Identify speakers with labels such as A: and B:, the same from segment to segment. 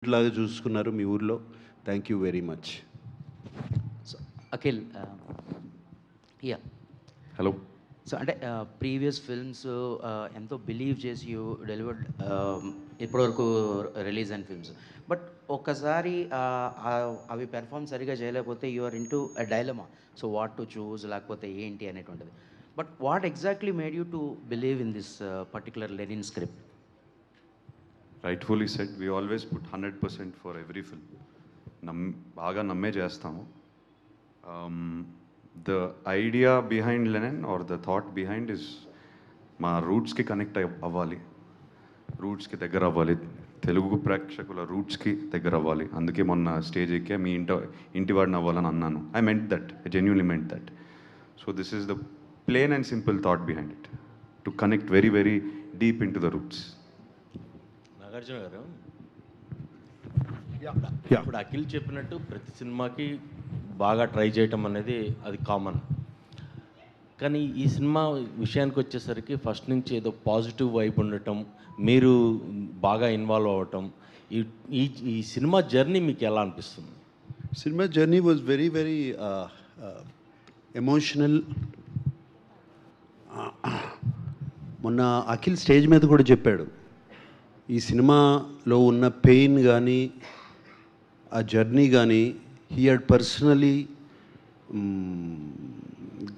A: లాగా చూసుకున్నారు మీ ఊర్లో. Thank you very much.
B: So Akhil, yeah,
C: hello.
B: So అంటే ప్రీవియస్ ఫిల్మ్స్ ఎంతో బిలీవ్ చేసి యూ డెలివర్డ్ ఇప్పటివరకు రిలీజ్ అయిన ఫిల్మ్స్, బట్ ఒక్కసారి అవి పెర్ఫామ్ సరిగా చేయలేకపోతే you are in to a dilemma. So what to choose, లేకపోతే ఏంటి అనేటువంటిది. But what exactly made you to believe in this particular Lenin script?
C: Rightfully said, we always put 100% for every film. బాగా నమ్మే చేస్తాము. The idea behind Lenin or the thought behind is మా రూట్స్కి connect అవ్వాలి, రూట్స్కి దగ్గర అవ్వాలి, తెలుగు ప్రేక్షకుల రూట్స్కి దగ్గర అవ్వాలి. అందుకే మొన్న స్టేజ్ ఎక్కే మీ ఇంటి వాడిని అవ్వాలని అన్నాను. I meant that, I genuinely meant that. So this is the plain and simple thought behind it, to connect very very deep into the roots.
D: Nagarjuna garu, ఇప్పుడు అఖిల్ చెప్పినట్టు ప్రతి సినిమాకి బాగా ట్రై చేయటం అనేది అది కామన్. కానీ ఈ సినిమా విషయానికి వచ్చేసరికి ఫస్ట్ నుంచి ఏదో పాజిటివ్ వైబ్ ఉండటం, మీరు బాగా ఇన్వాల్వ్ అవ్వటం, ఈ సినిమా జర్నీ మీకు ఎలా అనిపిస్తుంది?
A: Cinema journey was very very emotional. మొన్న అఖిల్ స్టేజ్ మీద కూడా చెప్పాడు, ఈ సినిమాలో ఉన్న పెయిన్ కానీ ఆ జర్నీ కానీ he had personally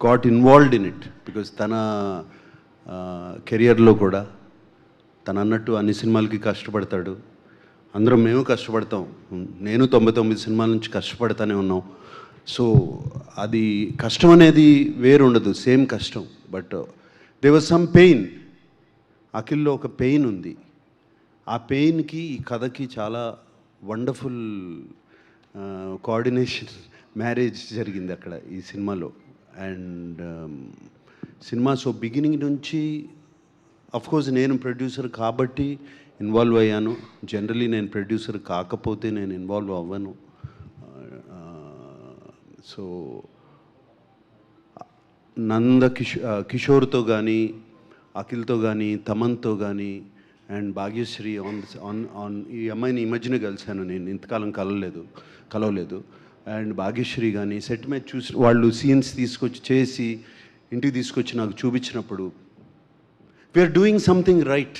A: got involved in it. Because తన కెరియర్లో కూడా తను అన్నట్టు అన్ని సినిమాలకి కష్టపడతాడు, అందరం మేము కష్టపడతాం. నేను 99 సినిమాల నుంచి కష్టపడతానే ఉన్నాం. సో అది కష్టం అనేది వేరు ఉండదు, సేమ్ కష్టం. But they was some pain. అఖిల్లో ఒక పెయిన్ ఉంది. ఆ పెయిన్కి ఈ కథకి చాలా వండర్ఫుల్ కోఆర్డినేషన్, మ్యారేజ్ జరిగింది అక్కడ ఈ సినిమాలో. అండ్ సినిమా సో బిగినింగ్ నుంచి అఫ్కోర్స్ నేను ప్రొడ్యూసర్ కాబట్టి ఇన్వాల్వ్ అయ్యాను. జనరలీ నేను ప్రొడ్యూసర్ కాకపోతే నేను ఇన్వాల్వ్ అవ్వను. సో కిషోర్తో కానీ, అఖిల్తో కానీ, తమన్తో కానీ, అండ్ భాగ్యశ్రీ ఆన్ ఈ అమ్మాయిని ఈ మధ్యన కలిశాను నేను, ఇంతకాలం కలవలేదు. అండ్ భాగ్యశ్రీ కానీ సెట్ మీద చూసి వాళ్ళు సీన్స్ తీసుకొచ్చి చేసి ఇంటికి తీసుకొచ్చి నాకు చూపించినప్పుడు వీఆర్ డూయింగ్ సంథింగ్ రైట్,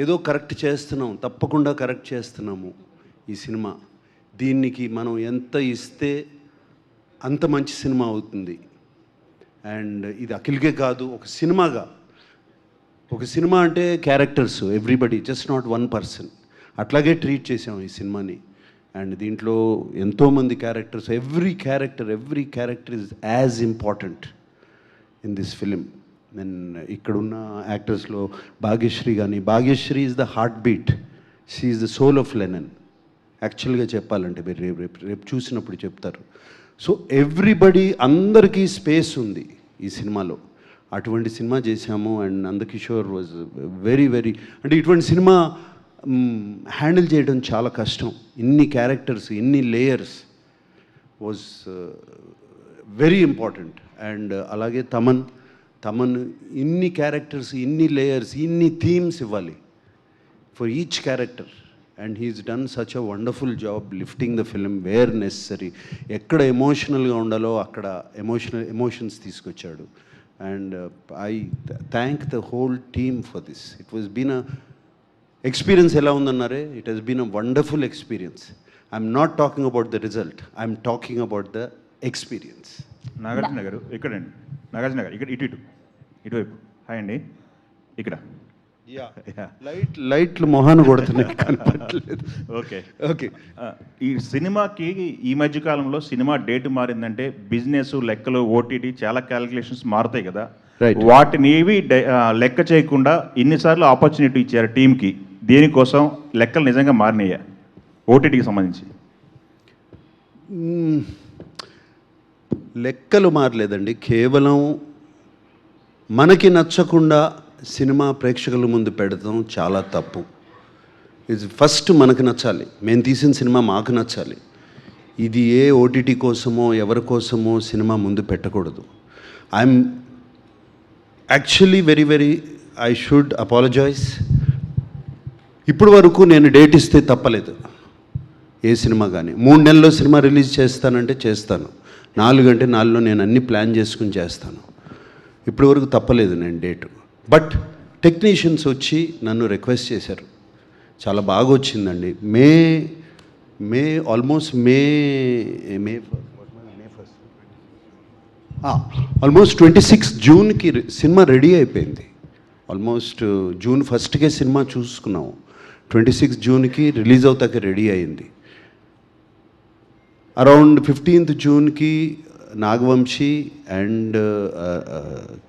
A: ఏదో కరెక్ట్ చేస్తున్నాం, తప్పకుండా కరెక్ట్ చేస్తున్నాము ఈ సినిమా. దీనికి మనం ఎంత ఇస్తే అంత మంచి సినిమా అవుతుంది. అండ్ ఇది అఖిల్కే కాదు, ఒక సినిమాగా, ఒక సినిమా అంటే characters, everybody, just not one person. అట్లాగే ట్రీట్ చేసాం ఈ సినిమాని. అండ్ దీంట్లో ఎంతోమంది characters, every character is as important in this film. నేను ఇక్కడున్న యాక్టర్స్లో Bhagyashree is the heart beat, she is the soul of Lenin. యాక్చువల్గా చెప్పాలంటే మీరు రేపు చూసినప్పుడు చెప్తారు. సో ఎవ్రీబడి, అందరికీ స్పేస్ ఉంది ఈ సినిమాలో. అటువంటి సినిమా చేశాము. And Nandakishore was very very, అంటే ఇటువంటి సినిమా హ్యాండిల్ చేయడం చాలా కష్టం. ఇన్ని క్యారెక్టర్స్, ఇన్ని layers was very important. And అలాగే తమన్ ఇన్ని క్యారెక్టర్స్, ఇన్ని లేయర్స్, ఇన్ని థీమ్స్ ఇవ్వాలి for each character. And he's done such a wonderful job lifting the film where necessary. ఎక్కడ ఎమోషనల్గా ఉండాలో అక్కడ ఎమోషన్స్ తీసుకొచ్చాడు. And I thank the whole team for this. It was been a experience. ఎలా ఉందన్నారే, it has been a wonderful experience. I'm not talking about the result, I'm talking about the experience.
E: Nagarjuna గారు ఇక్కడండి, నాగార్జున గారు ఇక్కడ ఇటువైపు. Hi అండి, ఇక్కడ
A: లైట్లు మొహాన్ని కొడుతున్నాయి, కనపడలేదు.
E: ఓకే. ఈ సినిమాకి ఈ మధ్య కాలంలో సినిమా డేట్ మారిందంటే బిజినెస్, లెక్కలు, ఓటీటీ చాలా క్యాలిక్యులేషన్స్ మారుతాయి కదా. వాటిని ఏవి లెక్క చేయకుండా ఇన్నిసార్లు ఆపర్చునిటీ ఇచ్చారు టీంకి. దేనికోసం లెక్కలు నిజంగా మారినాయా ఓటీటీకి సంబంధించి?
A: లెక్కలు మారలేదండి. కేవలం మనకి నచ్చకుండా సినిమా ప్రేక్షకుల ముందు పెడతాం చాలా తప్పు. ఇది ఫస్ట్ మనకు నచ్చాలి, మేము తీసిన సినిమా మాకు నచ్చాలి. ఇది ఏ ఓటీటీ కోసమో ఎవరి కోసమో సినిమా ముందు పెట్టకూడదు. I'm actually very I should apologize ఇప్పటి వరకు నేను డేట్ ఇస్తే తప్పలేదు ఏ సినిమా కానీ. 3 నెలల్లో సినిమా రిలీజ్ చేస్తానంటే చేస్తాను, 4 అంటే 4లో నేను అన్ని ప్లాన్ చేసుకుని చేస్తాను. ఇప్పటి వరకు తప్పలేదు నేను డేటు. బట్ టెక్నీషియన్స్ వచ్చి నన్ను రిక్వెస్ట్ చేశారు, చాలా బాగా వచ్చిందండి. ఆల్మోస్ట్ 26 జూన్కి సినిమా రెడీ అయిపోయింది. ఆల్మోస్ట్ జూన్ 1కే సినిమా చూసుకున్నాము, 26 జూన్కి రిలీజ్ అవుతాక రెడీ అయింది. అరౌండ్ 15th జూన్కి Nagavamsi and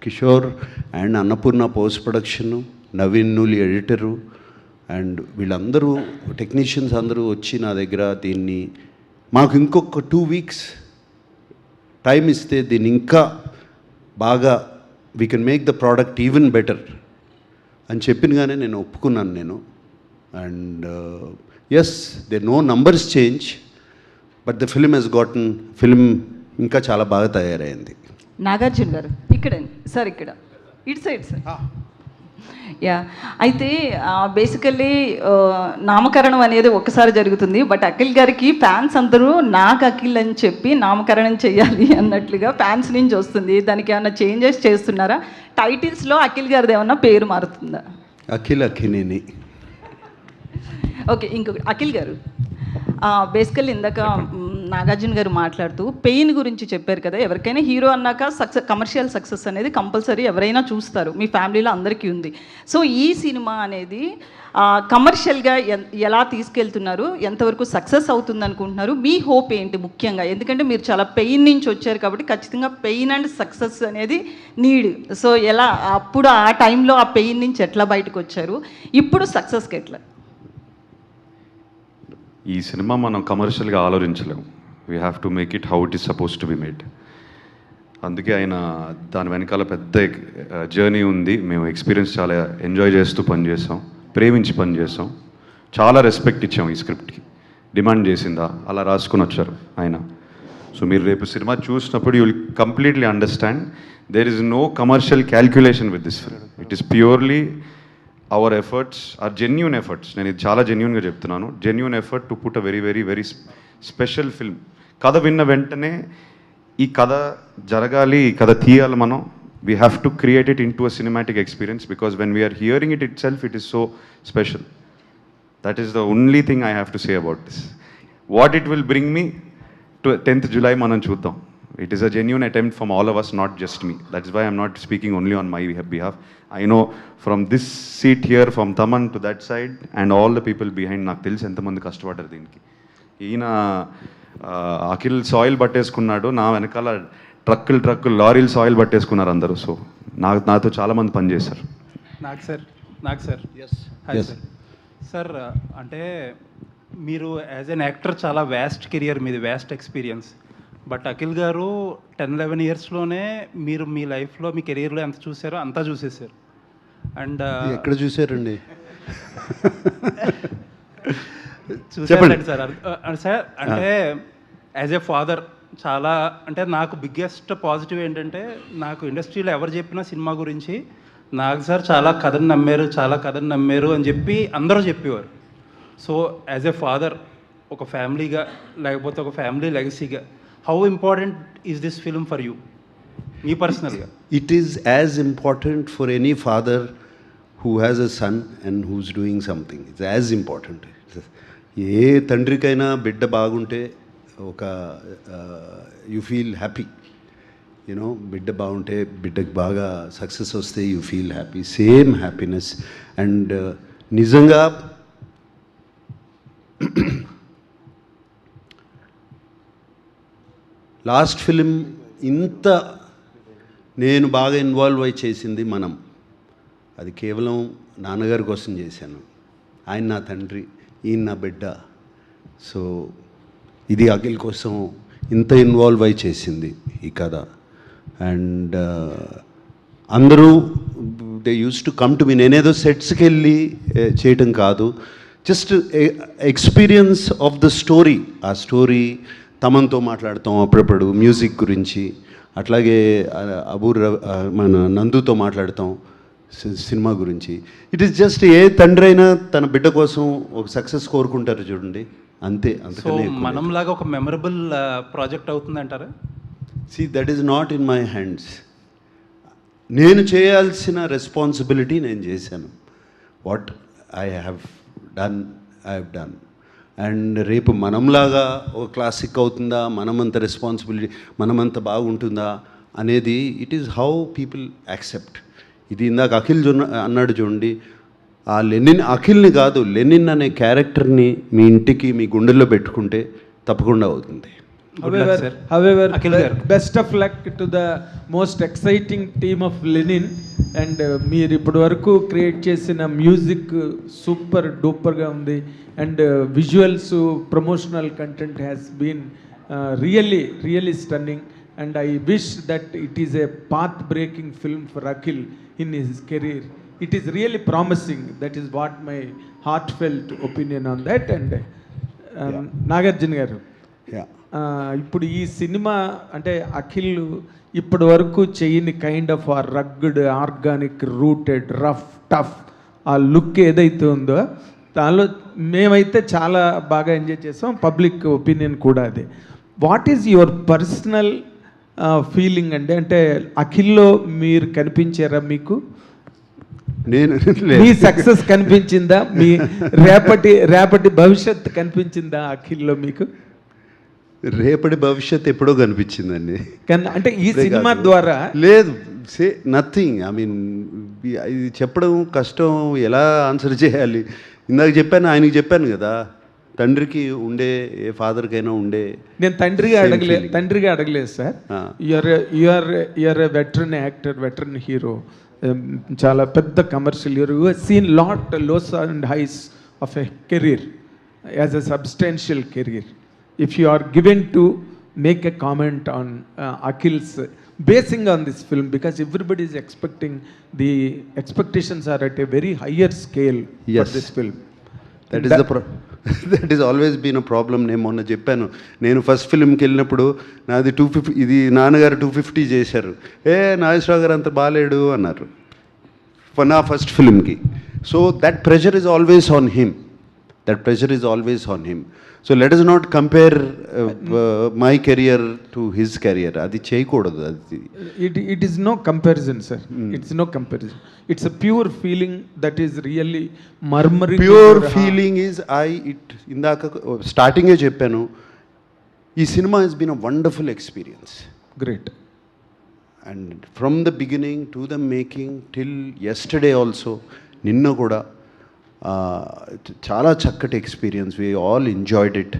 A: Kishore and Annapurna post production, Naveen Nooli editor and వీళ్ళందరూ టెక్నీషియన్స్ అందరూ వచ్చి నా దగ్గర దీన్ని మాకు ఇంకొక 2 వీక్స్ టైం ఇస్తే దీన్ని ఇంకా బాగా we can make the product even better అని చెప్పినగానే నేను ఒప్పుకున్నాను నేను. And yes, they know numbers change, but the film has gotten film ఇంకా చాలా బాగా తయారైంది.
F: నాగార్జున గారు ఇక్కడ సార్, ఇక్కడ ఇటు సైడ్ సార్. యా, అయితే బేసికల్లీ నామకరణం అనేది ఒక్కసారి జరుగుతుంది, బట్ అఖిల్ గారికి ఫ్యాన్స్ అందరూ నాకు అఖిల్ అని చెప్పి నామకరణం చేయాలి అన్నట్లుగా ఫ్యాన్స్ నుంచి వస్తుంది. దానికి ఏమైనా చేంజెస్ చేస్తున్నారా? టైటిల్స్లో అఖిల్ గారిది ఏమన్నా పేరు మారుతుందా?
A: అఖిలేని.
F: ఓకే, ఇంకొకటి అఖిల్ గారు, బేసికల్లీ ఇందాక నాగార్జున గారు మాట్లాడుతూ పెయిన్ గురించి చెప్పారు కదా. ఎవరికైనా హీరో అన్నాక కమర్షియల్ సక్సెస్ అనేది కంపల్సరీ ఎవరైనా చూస్తారు, మీ ఫ్యామిలీలో అందరికీ ఉంది. సో ఈ సినిమా అనేది కమర్షియల్గా ఎలా తీసుకెళ్తున్నారు, ఎంతవరకు సక్సెస్ అవుతుంది అనుకుంటున్నారు, మీ హోప్ ఏంటి ముఖ్యంగా? ఎందుకంటే మీరు చాలా పెయిన్ నుంచి వచ్చారు కాబట్టి ఖచ్చితంగా పెయిన్ అండ్ సక్సెస్ అనేది నీడ్. సో ఎలా అప్పుడు ఆ టైంలో ఆ పెయిన్ నుంచి ఎట్లా బయటకు వచ్చారు, ఇప్పుడు సక్సెస్కి ఎట్లా?
C: ఈ సినిమా మనం కమర్షియల్గా ఆలోచించలేము. We have to make it how it is suppose to be made. అందుకే ఆయన దాని వెనకాల పెద్ద జర్నీ ఉంది. మేము ఎక్స్పీరియన్స్ చాలా ఎంజాయ్ చేస్తూ పనిచేసాం, ప్రేమించి పనిచేసాం, చాలా రెస్పెక్ట్ ఇచ్చాం ఈ స్క్రిప్ట్కి. డిమాండ్ చేసిందా అలా రాసుకుని వచ్చారు ఆయన. సో మీరు రేపు సినిమా చూసినప్పుడు you will completely understand there is no commercial calculation with this film. It is purely our efforts are genuine efforts. నేను ఇది చాలా జెన్యూన్గా చెప్తున్నాను. Genuine effort to put a very very very special film. కథ విన్న వెంటనే ఈ కథ జరగాలి, ఈ కథ తీయాలి మనం. We have to create it in to a cinematic experience because when we're hearing itself it is so special. That is the only thing I have to say about this. What it will bring me to 10th July మనం చూద్దాం. It is a genuine attempt from all of us, not just me. That's why I'm not speaking only on my behalf. I know from this seat here, from Taman to that side, and all the people behind, నాకు తెలుసు ఎంతమంది కష్టపడ్డారు దీనికి. ఈయన Akhil soil పట్టేసుకున్నాడు, నా వెనకాల ట్రక్కులు లారీలు సాయిల్ పట్టేసుకున్నారు అందరూ. సో నాతో చాలామంది పనిచేశారు.
G: నాకు సార్ హాయ్ సార్. సార్ అంటే మీరు యాజ్ ఎన్ యాక్టర్ చాలా వ్యాస్ట్ కెరియర్ మీది, వ్యాస్ట్ ఎక్స్పీరియన్స్. బట్ అఖిల్ గారు 10-11 ఇయర్స్లోనే మీరు మీ లైఫ్లో మీ కెరీర్లో ఎంత చూసారో అంతా చూసేసారు. అండ్
A: ఎక్కడ చూసారండి?
G: చూసారండి సార్. సార్ అంటే యాజ్ ఎ ఫాదర్ చాలా అంటే నాకు బిగ్గెస్ట్ పాజిటివ్ ఏంటంటే, నాకు ఇండస్ట్రీలో ఎవరు చెప్పినా సినిమా గురించి నాకు సార్ చాలా కథను నమ్మారు అని చెప్పి అందరూ చెప్పేవారు. సో యాజ్ ఎ ఫాదర్, ఒక ఫ్యామిలీగా లేకపోతే ఒక ఫ్యామిలీ లెగసీగా, how important is this film for you మీ పర్సనల్గా?
A: It is as important for any father who has a son and who's doing something. It's as important. ఏ తండ్రికైనా బిడ్డ బాగుంటే ఒక యు ఫీల్ హ్యాపీ. యూనో, బిడ్డ బాగుంటే, బిడ్డకి బాగా సక్సెస్ వస్తే you feel happy. Same happiness. And నిజంగా లాస్ట్ ఫిలిం ఇంత నేను బాగా ఇన్వాల్వ్ అయి చేసింది అది కేవలం నాన్నగారి కోసం చేశాను. ఆయన నా తండ్రి, ఈయన నా బిడ్డ. సో ఇది అఖిల్ కోసం ఇంత ఇన్వాల్వ్ అయి చేసింది ఈ కథ. అండ్ అందరూ they use to come to me. నేనేదో సెట్స్కి వెళ్ళి చేయటం కాదు, just experience of the story. ఆ స్టోరీ తమన్తో మాట్లాడతాం అప్పుడప్పుడు మ్యూజిక్ గురించి, అట్లాగే మన నందుతో మాట్లాడతాం సినిమా గురించి. ఇట్ ఈస్ జస్ట్ ఏ తండ్రి అయినా తన బిడ్డ కోసం ఒక సక్సెస్ కోరుకుంటారు చూడండి, అంతే.
G: సో
A: అంతకనే ఎక్కువ లేదు.
G: మనంలాగా ఒక మెమరబుల్ ప్రాజెక్ట్ అవుతుంది అంటారా?
A: See, that is not in my hands. నేను చేయాల్సిన రెస్పాన్సిబిలిటీ నేను చేశాను. What I have done. And రేపు మనంలాగా ఒక క్లాసిక్ అవుతుందా, మనమంత రెస్పాన్సిబిలిటీ, మనమంత బాగుంటుందా అనేది it is how people accept. ఇది ఇందాక అఖిల్ అన్నాడు చూడండి, ఆ అఖిల్ని కాదు, లెనిన్ అనే క్యారెక్టర్ని మీ ఇంటికి మీ గుండెల్లో పెట్టుకుంటే తప్పకుండా అవుతుంది.
H: However,
G: Akhil garu.
H: best of luck to the most exciting team of Lenin. And మీరు ఇప్పటి వరకు క్రియేట్ చేసిన మ్యూజిక్ సూపర్ డూపర్గా ఉంది. And visuals, promotional content has been really stunning. And I wish that it is a path breaking film for Akhil in his career. It is really promising. That is what my heartfelt opinion on that. And Nagarjuna garu, ఇప్పుడు ఈ cinema అంటే అఖిల్ ఇప్పటి వరకు చేయని kind of ఆ rugged, organic, rooted, rough, tough ఆ look ఏదైతే ఉందో దానిలో మేమైతే చాలా బాగా ఎంజాయ్ చేసాం. పబ్లిక్ ఒపీనియన్ కూడా అదే. What is your personal feeling అండి? అంటే అఖిల్లో మీరు కనిపించారా? మీకు
A: నేను
H: మీ సక్సెస్ కనిపించిందా? మీ రేపటి భవిష్యత్తు కనిపించిందా అఖిల్లో మీకు?
A: రేపటి భవిష్యత్ ఎప్పుడో కనిపించిందండి.
H: అంటే ఈ సినిమా ద్వారా
A: లేదు, సే నథింగ్. ఐ మీన్ ఇది చెప్పడం కష్టం, ఎలా ఆన్సర్ చేయాలి. ఇందాక చెప్పాను, ఆయనకి చెప్పాను కదా, తండ్రికి ఉండే, ఏ ఫాదర్కైనా ఉండే.
H: నేను తండ్రిగా అడగలేదు sir. You're a veteran actor, veteran hero, చాలా పెద్ద commercial hero. You seen lot lows and highs of a career as a substantial career. If you are given to make a comment on Akhil's basing on this film, because everybody is expecting, the expectations are at a very higher scale for this film.
A: That is that is always been a problem. నేను మొన్న చెప్పాను, నేను first ఫిల్మ్కి వెళ్ళినప్పుడు నాది 250, ఇది నాన్నగారు 250 చేశారు. నాగేశ్వరరావు గారు అంత బాగాలేడు అన్నారు నా ఫస్ట్ ఫిల్మ్కి. So that pressure is always on him. So let us not compare my career to his career. అది చేయకూడదు. అది
H: it is no comparison, sir. It's no comparison. It's a pure feeling that is really murmuring.
A: Pure feeling is ఇందాక స్టార్టింగే చెప్పాను, ఈ cinema has been a wonderful experience.
H: Great.
A: And from the beginning to the making till yesterday also, నిన్న కూడా చాలా చక్కటి experience. We all enjoyed it.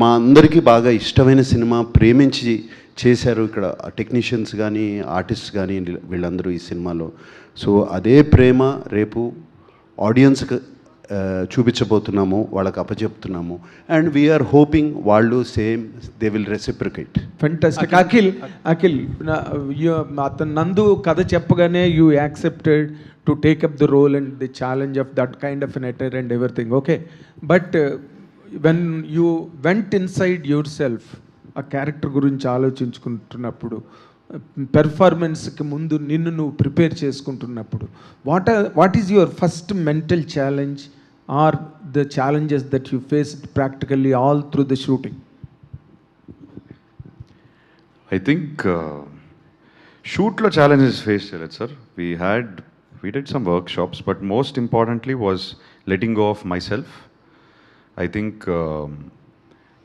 A: మా అందరికీ బాగా ఇష్టమైన సినిమా, ప్రేమించి చేశారు ఇక్కడ టెక్నీషియన్స్ కానీ, ఆర్టిస్ట్ కానీ, వీళ్ళందరూ ఈ సినిమాలో. సో అదే ప్రేమ రేపు ఆడియన్స్కి చూపించబోతున్నాము, వాళ్ళకి అప్పచెప్తున్నాము. అండ్ వీఆర్ హోపింగ్ వాళ్ళు same they will reciprocate.
H: Fantastic. Akhil అతను నందు కథ చెప్పగానే you accepted to take up the role and the challenge of that kind of an actor and everything, okay? But when you went inside yourself, a character గురించి ఆలోచించుకుంటున్నప్పుడు, పెర్ఫార్మెన్స్కి ముందు నిన్ను నువ్వు prepare చేసుకుంటున్నప్పుడు, what is your first mental challenge or the challenges that you faced practically all through the shooting?
C: I think షూట్లో challenges face చేయలేదు sir. We did some workshops, but most importantly was letting go of myself. I think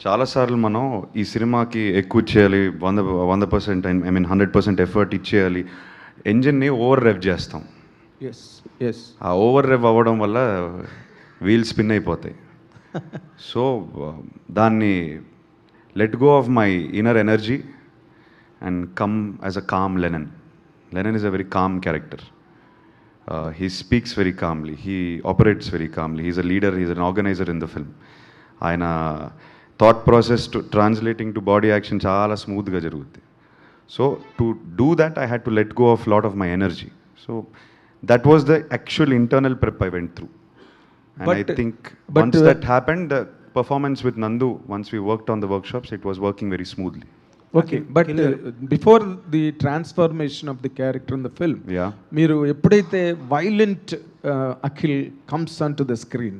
C: చాలా సార్లు మనం ఈ సినిమాకి ఎక్కువ ఇచ్చేయాలి, 100%, I mean 100% effort ఇచ్చేయాలి, ఎంజిన్ని ఓవర్ రెవ్ చేస్తాం. ఆ ఓవర్ రెవ్ అవ్వడం వల్ల వీల్ స్పిన్ అయిపోతాయి. సో దాన్ని let go of my inner energy and come as a calm Lennon. Lennon is a very calm character. He speaks very calmly, he operates very calmly, he's a leader, he's an organizer in the film. ఆయన thought process to translating to body action చాలా స్మూత్గా జరుగుతుంది. So to do that I had to let go of lot of my energy. So that was the actual internal prep I went through. And I think once that happened, the performance with Nandu, once we worked on the workshops, it was working very smoothly.
H: Okay but before the transformation of the character in the film
C: Yeah.
H: మీరు ఎప్పుడైతే violent Akhil comes on to the screen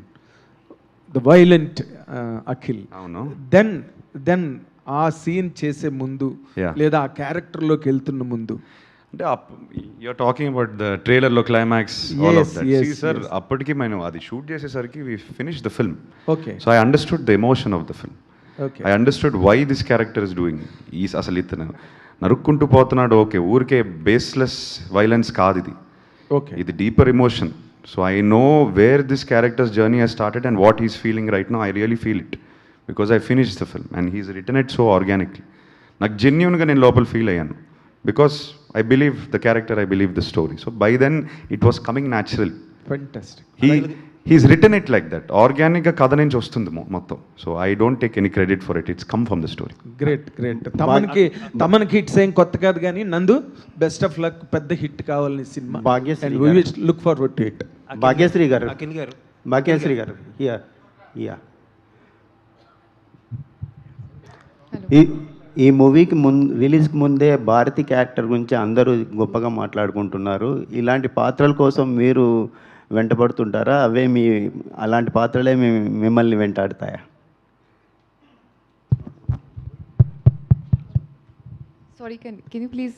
H: the violent Akhil
C: అవును.
H: Then ఆ scene చేసే ముందు
C: Yeah.
H: లేదా ఆ క్యారెక్టర్లోకి వెళ్తున్న ముందు
C: అంటే యూఆర్ టాకింగ్ అబౌట్ ద ట్రైలర్లో climax all of
H: Yes,
C: that
H: yes,
C: see sir
H: yes.
C: అప్పటికి మేము అది షూట్ చేసేసరికి we finish the film.
H: Okay
C: so I understood the emotion of the film.
H: Okay
C: I understood why this character is doing. అసలు ఇతను నరుక్కుంటూ పోతున్నాడు, okay, ఊరికే baseless violence కాదు ఇది.
H: ఓకే
C: ఇది deeper emotion. So I know where this character's journey he's started and what is feeling right no. I really feel it because I finish the film and he's return it so organically. నాకు జెన్యున్గా నేను లోపల feel అయ్యాను because I believe the character, I believe the story. So by then it was coming natural.
H: Fantastic.
C: He's return it like that. ఆర్గానిక్గా కథ నుంచి వస్తుంది మొత్తం. So I don't take any credit for it, it's come from the story.
H: Great great. తమన్కి hits ఏం కొత్త కాదు కానీ నందు బెస్ట్ ఆఫ్ లక్, పెద్ద హిట్ కావాలని సినిమా.
I: Bhagyashree
H: and we will look forward to it.
I: Bhagyashree garu,
G: Akhil గారు,
I: భాగ్యశ్రీ గారు, యా ఈ మూవీకి రిలీజ్కి ముందే భారతి క్యారెక్టర్ గురించి అందరూ గొప్పగా మాట్లాడుకుంటున్నారు. ఇలాంటి పాత్రల కోసం మీరు వెంటబడుతుంటారా? అలాంటి పాత్రలే మిమ్మల్ని వెంటాడుతాయా?
J: Sorry, can you please?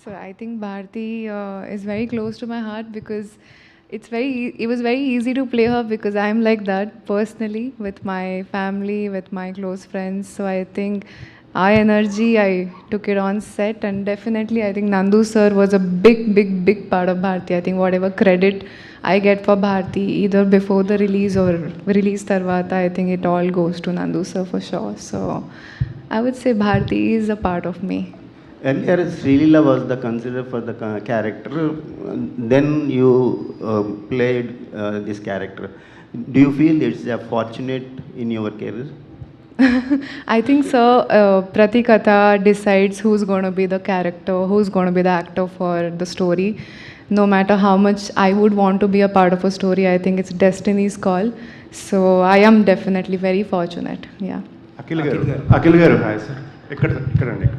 J: So I think Bharti is very close to my heart because it was very easy to play her because I'm like that personally with my family, with my close friends. So I think our energy, I took it on set, and definitely I think Nandu sir was a big part of Bharti. I think whatever credit I get for Bharti, either before the release or release tarvata, I think it all goes to Nandu sir for sure. So I would say Bharti is a part of me.
I: Earlier, Srilila was the considered for the character. Then you played this character. Do you feel it's fortunate in your career?
J: I think, sir, Pratikatha decides who's going to be the character, who's going to be the actor for the story. No matter how much I would want to be a part of a story, I think it's destiny's call. So I am definitely very fortunate. Yeah.
K: Akhil గారు hi sir. ఎక్కడండి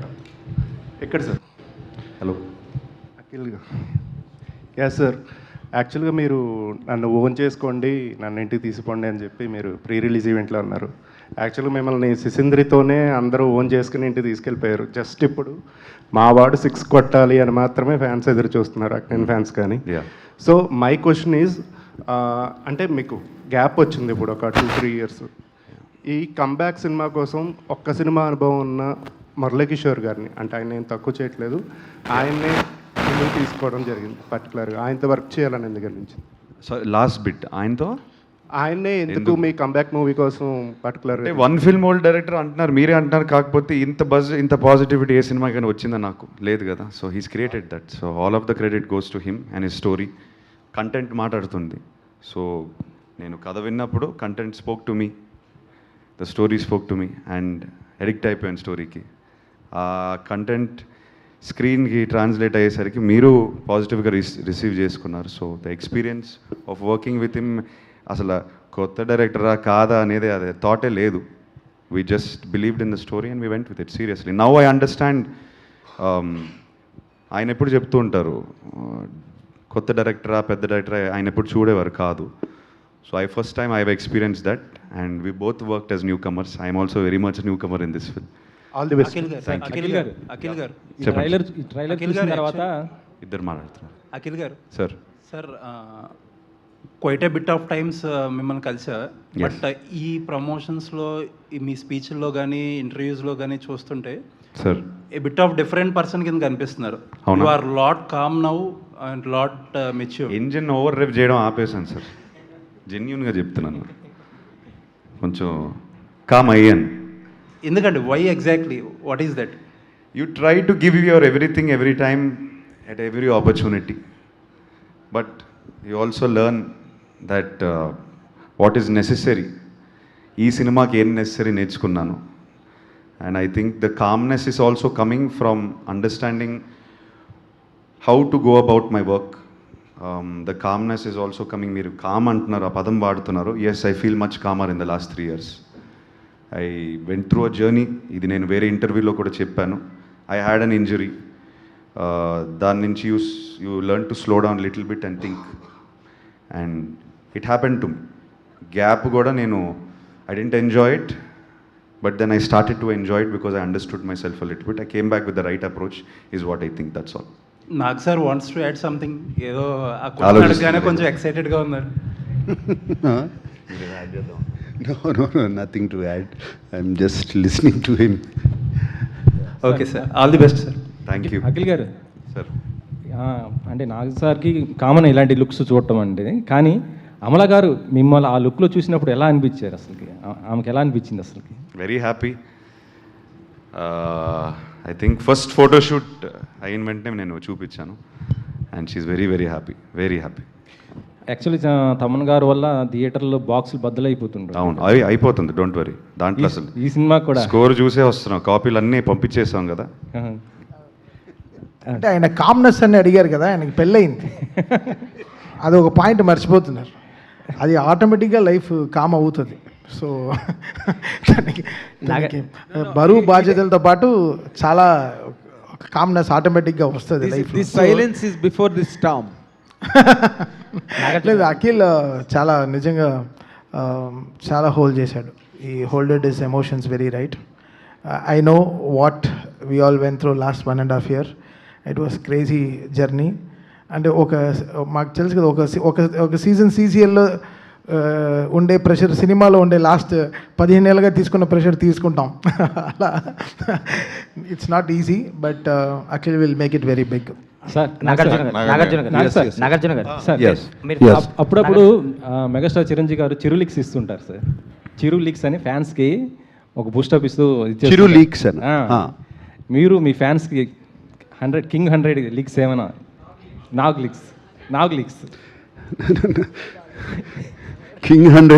K: ఎక్కడ sir?
C: Hello
K: Akhil garu. Yeah sir, యాక్చువల్గా మీరు నన్ను own చేసుకోండి, నన్ను ఇంటికి తీసుకోండి అని చెప్పి మీరు ప్రీ రిలీజ్ ఈవెంట్లో అన్నారు. యాక్చువల్గా మిమ్మల్ని సిసింద్రితోనే అందరూ ఓన్ చేసుకుని ఇంటికి తీసుకెళ్ళిపోయారు. జస్ట్ ఇప్పుడు మా వాడు 6 కొట్టాలి అని మాత్రమే ఫ్యాన్స్ ఎదురు చూస్తున్నారు, అక్కినేని ఫ్యాన్స్ కానీ. సో మై క్వశ్చన్ ఈజ్, అంటే మీకు గ్యాప్ వచ్చింది ఇప్పుడు ఒక 2-3 ఇయర్స్. ఈ కంబ్యాక్ సినిమా కోసం ఒక్క సినిమా అనుభవం ఉన్న మురళీకిషోర్ గారిని, అంటే ఆయన నేను తక్కువ చేయట్లేదు, ఆయన్నే ముందుకు తీసుకోవడం జరిగింది. పర్టికులర్గా ఆయనతో వర్క్ చేయాలని ఎందుకు అనిపించింది?
C: సో లాస్ట్ బిట్ ఆయనతో
K: ఆయన్నే ఎందుకు మీ కంబ్యాక్ మూవీ కోసం పర్టికులర్గా?
C: వన్ ఫిల్మ్ ఓల్డ్ డైరెక్టర్ అంటున్నారు, మీరే అంటున్నారు. కాకపోతే ఇంత బజ్, ఇంత పాజిటివిటీ ఏ సినిమా కానీ వచ్చిందా? నాకు లేదు కదా. So he's created that. So all of the credit goes to him and his story. Content మాట్లాడుతుంది. సో నేను కథ విన్నప్పుడు content spoke to me, the story spoke to me, and addict అయిపోయాను స్టోరీకి. ఆ కంటెంట్ స్క్రీన్కి ట్రాన్స్లేట్ అయ్యేసరికి మీరు పాజిటివ్గా రిసీవ్ చేసుకున్నారు. So the experience of working with him, అసలు కొత్త డైరెక్టరా కాదా అనేది అదే థాటే లేదు. We just believed in the story and we went with it seriously. Now I understand. ఆయన ఎప్పుడు చెప్తూ ఉంటారు, కొత్త డైరెక్టరా పెద్ద డైరెక్టరా ఆయన ఎప్పుడు చూడేవారు కాదు. So first time I have experience that and we both worked as newcomers. I'm also very much newcomer in this film.
K: All the best.
G: Akhil garu
H: తర్వాత
C: ఇద్దరు మాట్లాడుతున్నారు.
G: Akhil garu
C: sir
G: quite a bit of times మిమ్మల్ని కలిసా. But ఈ ప్రమోషన్స్లో, మీ స్పీచ్లో కానీ ఇంటర్వ్యూస్లో కానీ చూస్తుంటే
C: sir
G: a bit of different person కింద కనిపిస్తున్నారు.
C: అవునా?
G: You are lot calm now and lot mature.
C: Engine over rev చేయడం ఆపేశాను సార్, జెన్యున్గా చెప్తున్నాను. కొంచెం కామ్ అయ్యాను.
G: ఎందుకండి? Why exactly? What is that?
C: You try to give your everything every time at every opportunity, but you also learn that what is necessary. ఈ సినిమాకి ఏం నెసరీ నేర్చుకున్నాను. And I think the calmness is also coming from understanding how to go about my work. The calmness is also coming. మీరు calm అంటున్నారు, ఆ పదం వాడుతున్నారు. Yes, I feel much calmer in the last 3 years. I went through a journey. ఇది నేను వేరే ఇంటర్వ్యూలో కూడా చెప్పాను. I had an injury. దాని నుంచి you learn to slow down little bit and think. And it happen to me. Gap కూడా నేను I didn't enjoy it, but then I started to enjoy it because I understood myself a little bit. I came back with the right approach is what I think. That's all.
G: Nag sir wants to add something. ఏదో ఆ question అడగగానే కొంచెం ఎక్సైటెడ్గా ఉన్నారు.
A: No, nothing to add. I'm just listening to him.
G: Okay sir, all the best sir.
C: Thank you.
L: Akhil గారు
C: Sir.
L: అంటే నాగ్ సార్కి common ఇలాంటి looks చూడటం అంటే, కానీ అమల గారు మిమ్మల్ని ఆ లుక్లో చూసినప్పుడు ఎలా అనిపించారు అసలుకి? ఆమెకి ఎలా అనిపించింది అసలుకి?
C: Very happy. I think first photo shoot అయిన వెంటనే నేను చూపించాను. And she's very, very happy. Very happy.
L: Actually Thaman గారు వల్ల థియేటర్లో బాక్సులు బద్దలైపోతుంటారు.
C: అవును, అయిపోతుంది. Don't worry. దాంట్లో అసలు
L: ఈ సినిమా కూడా
C: స్కోర్ చూసే వస్తున్నాం. కాపీలు అన్నీ పంపించేసాం కదా.
M: అంటే ఆయన కామ్నెస్ అని అడిగారు కదా, ఆయనకి పెళ్ళయింది. అది ఒక పాయింట్ మర్చిపోతున్నారు. అది ఆటోమేటిక్గా లైఫ్ కామ్ అవుతుంది. సో దానికి బరువు బాధ్యతలతో పాటు చాలా కామ్నెస్ ఆటోమేటిక్గా వస్తుంది life.
H: This silence is before this Storm.
M: లేదు, అఖిల్ చాలా నిజంగా చాలా హోల్డ్ చేశాడు. ఈ హోల్డెడ్ his emotions very right. I know what we all went through last 1.5 years. It was crazy journey. అంటే మాకు తెలుసు కదా, ఒక సీజన్ సీసీఎల్లో ఉండే ప్రెషర్ సినిమాలో ఉండే లాస్ట్ 15 ఏళ్ళుగా తీసుకున్న ప్రెషర్ తీసుకుంటాం. అలా it's not easy, but Akhil will make it very big.
L: Sir
B: Nagarjuna garu
L: అప్పుడప్పుడు మెగాస్టార్ చిరంజీవి గారు చిరు లీక్స్ ఇస్తుంటారు సార్. చిరు లీక్స్ అని ఫ్యాన్స్కి ఒక బూస్టప్ ఇస్తూ
A: చిరు లీక్స్ అని.
L: మీరు మీ ఫ్యాన్స్కి 100 లీక్స్ ఏమైనా? నాగ్ లీక్స్
A: కింగ్ 100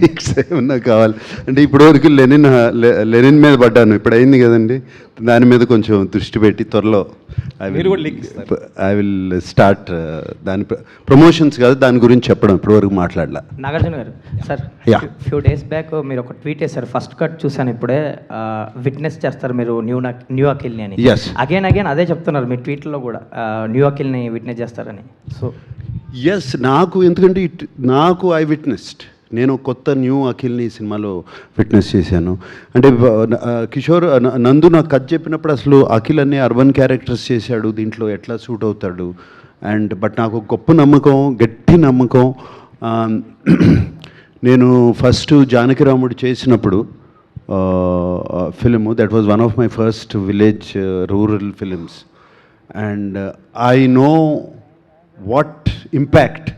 A: లీక్స్ ఏమన్నా కావాలి అంటే, ఇప్పటివరకు లెనిన్ మీద పడ్డాను. ఇప్పుడు అయింది కదండి, దాని మీద కొంచెం దృష్టి పెట్టి త్వరలో ఐ విల్ స్టార్ట్. దాని ప్రమోషన్స్ కాదు, దాని గురించి చెప్పడం ఇప్పటివరకు మాట్లాడలా.
B: నాగార్జున గారు సార్, ఫ్యూ డేస్ బ్యాక్ మీరు ఒక ట్వీట్ చేశారు. ఫస్ట్ కట్ చూసాను ఇప్పుడే. విట్నెస్ చేస్తారు మీరు న్యూ అఖిల్ని అని. అగైన్ అదే చెప్తున్నారు మీ ట్వీట్లో కూడా, న్యూ అఖిల్ని విట్నెస్ చేస్తారని. సో
A: ఎస్, ఎందుకంటే నాకు ఐ విట్నెస్డ్. నేను కొత్త న్యూ అఖిల్ని సినిమాలో విట్నెస్ చేశాను. అంటే కిషోర్ నందు నాకు కథ చెప్పినప్పుడు అసలు అఖిల్ అనే అర్బన్ క్యారెక్టర్స్ చేశాడు, దీంట్లో ఎట్లా సూట్ అవుతాడు. బట్ నాకు గొప్ప నమ్మకం, గట్టి నమ్మకం. నేను ఫస్ట్ జానకిరాముడు చేసినప్పుడు film, that was one of my first village rural films. And I know what impact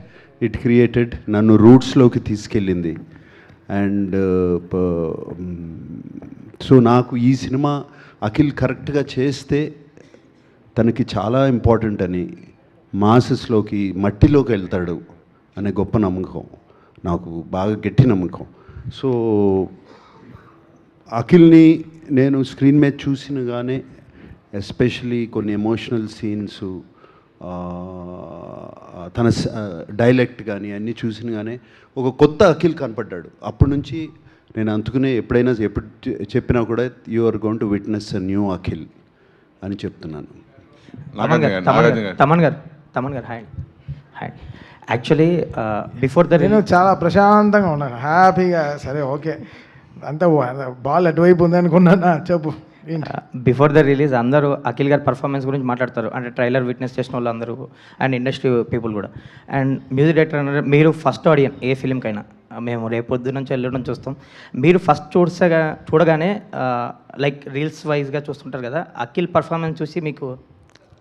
A: it created. నన్ను రూట్స్లోకి తీసుకెళ్ళింది. అండ్ సో నాకు ఈ సినిమా అఖిల్ కరెక్ట్గా చేస్తే తనకి చాలా ఇంపార్టెంట్ అని, మాసెస్లోకి మట్టిలోకి వెళ్తాడు అనే గొప్ప నమ్మకం, నాకు బాగా గట్టి నమ్మకం. సో అఖిల్ని నేను స్క్రీన్ మీద చూసినగానే, ఎస్పెషలీ కొన్ని ఎమోషనల్ సీన్స్, తన డైలెక్ట్ కానీ అన్నీ చూసినగానే ఒక కొత్త అఖిల్ కనపడ్డాడు. అప్పటి నుంచి నేను అందుకునే ఎప్పుడు చెప్పినా కూడా you are going to witness a new Akhil అని చెప్తున్నాను.
B: తమన్ గారు హాయ్. యాక్చువల్లీ బిఫోర్ ద
M: నేను చాలా ప్రశాంతంగా ఉన్నాను, హ్యాపీగా. సరే, ఓకే, అంతా బాల్ అటువైపు ఉంది అనుకున్నానా? చెప్పు.
B: బిఫోర్ ద రిలీజ్ అందరూ అఖిల్ గారి పర్ఫార్మెన్స్ గురించి మాట్లాడతారు. అంటే ట్రైలర్ విట్నెస్ చేసిన వాళ్ళు అందరూ, అండ్ ఇండస్ట్రీ పీపుల్ కూడా. అండ్ మ్యూజిక్ డైరెక్టర్ అన్నారు, మీరు ఫస్ట్ ఆడియన్స్ ఏ ఫిలింకైనా. మేము రేపొద్దు నుంచి వెళ్ళడం చూస్తాం. మీరు ఫస్ట్ చూడగానే లైక్ రీల్స్ వైజ్గా చూస్తుంటారు కదా, అఖిల్ పర్ఫార్మెన్స్ చూసి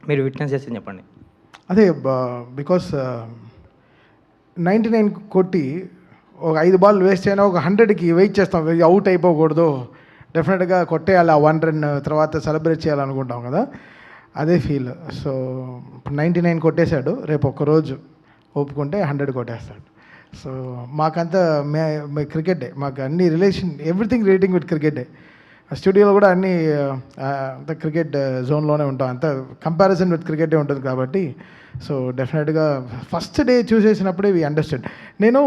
B: మీరు విట్నెస్ చేసి చెప్పండి.
M: అదే, బికాస్ 99 కొట్టి ఒక 5 బాల్ వేస్ట్ అయినా ఒక 100కి వెయిట్ చేస్తాం. అవుట్ అయిపోకూడదు, డెఫినెట్గా కొట్టేయాలి, ఆ 1 రన్ తర్వాత సెలబ్రేట్ చేయాలనుకుంటాం కదా, అదే ఫీల్. సో ఇప్పుడు 99 కొట్టేశాడు, రేపు ఒక్కరోజు ఒప్పుకుంటే 100 కొట్టేస్తాడు. సో మాకంతా క్రికెటే, మాకు అన్ని రిలేషన్, ఎవ్రీథింగ్ రేటింగ్ విత్ క్రికెటే. స్టూడియోలో కూడా అన్ని అంత క్రికెట్ జోన్లోనే ఉంటాం, అంత కంపారిజన్ విత్ క్రికెటే ఉంటుంది కాబట్టి సో డెఫినెట్గా ఫస్ట్ డే చూసేసినప్పుడే వి అండర్స్టాండ్. నేను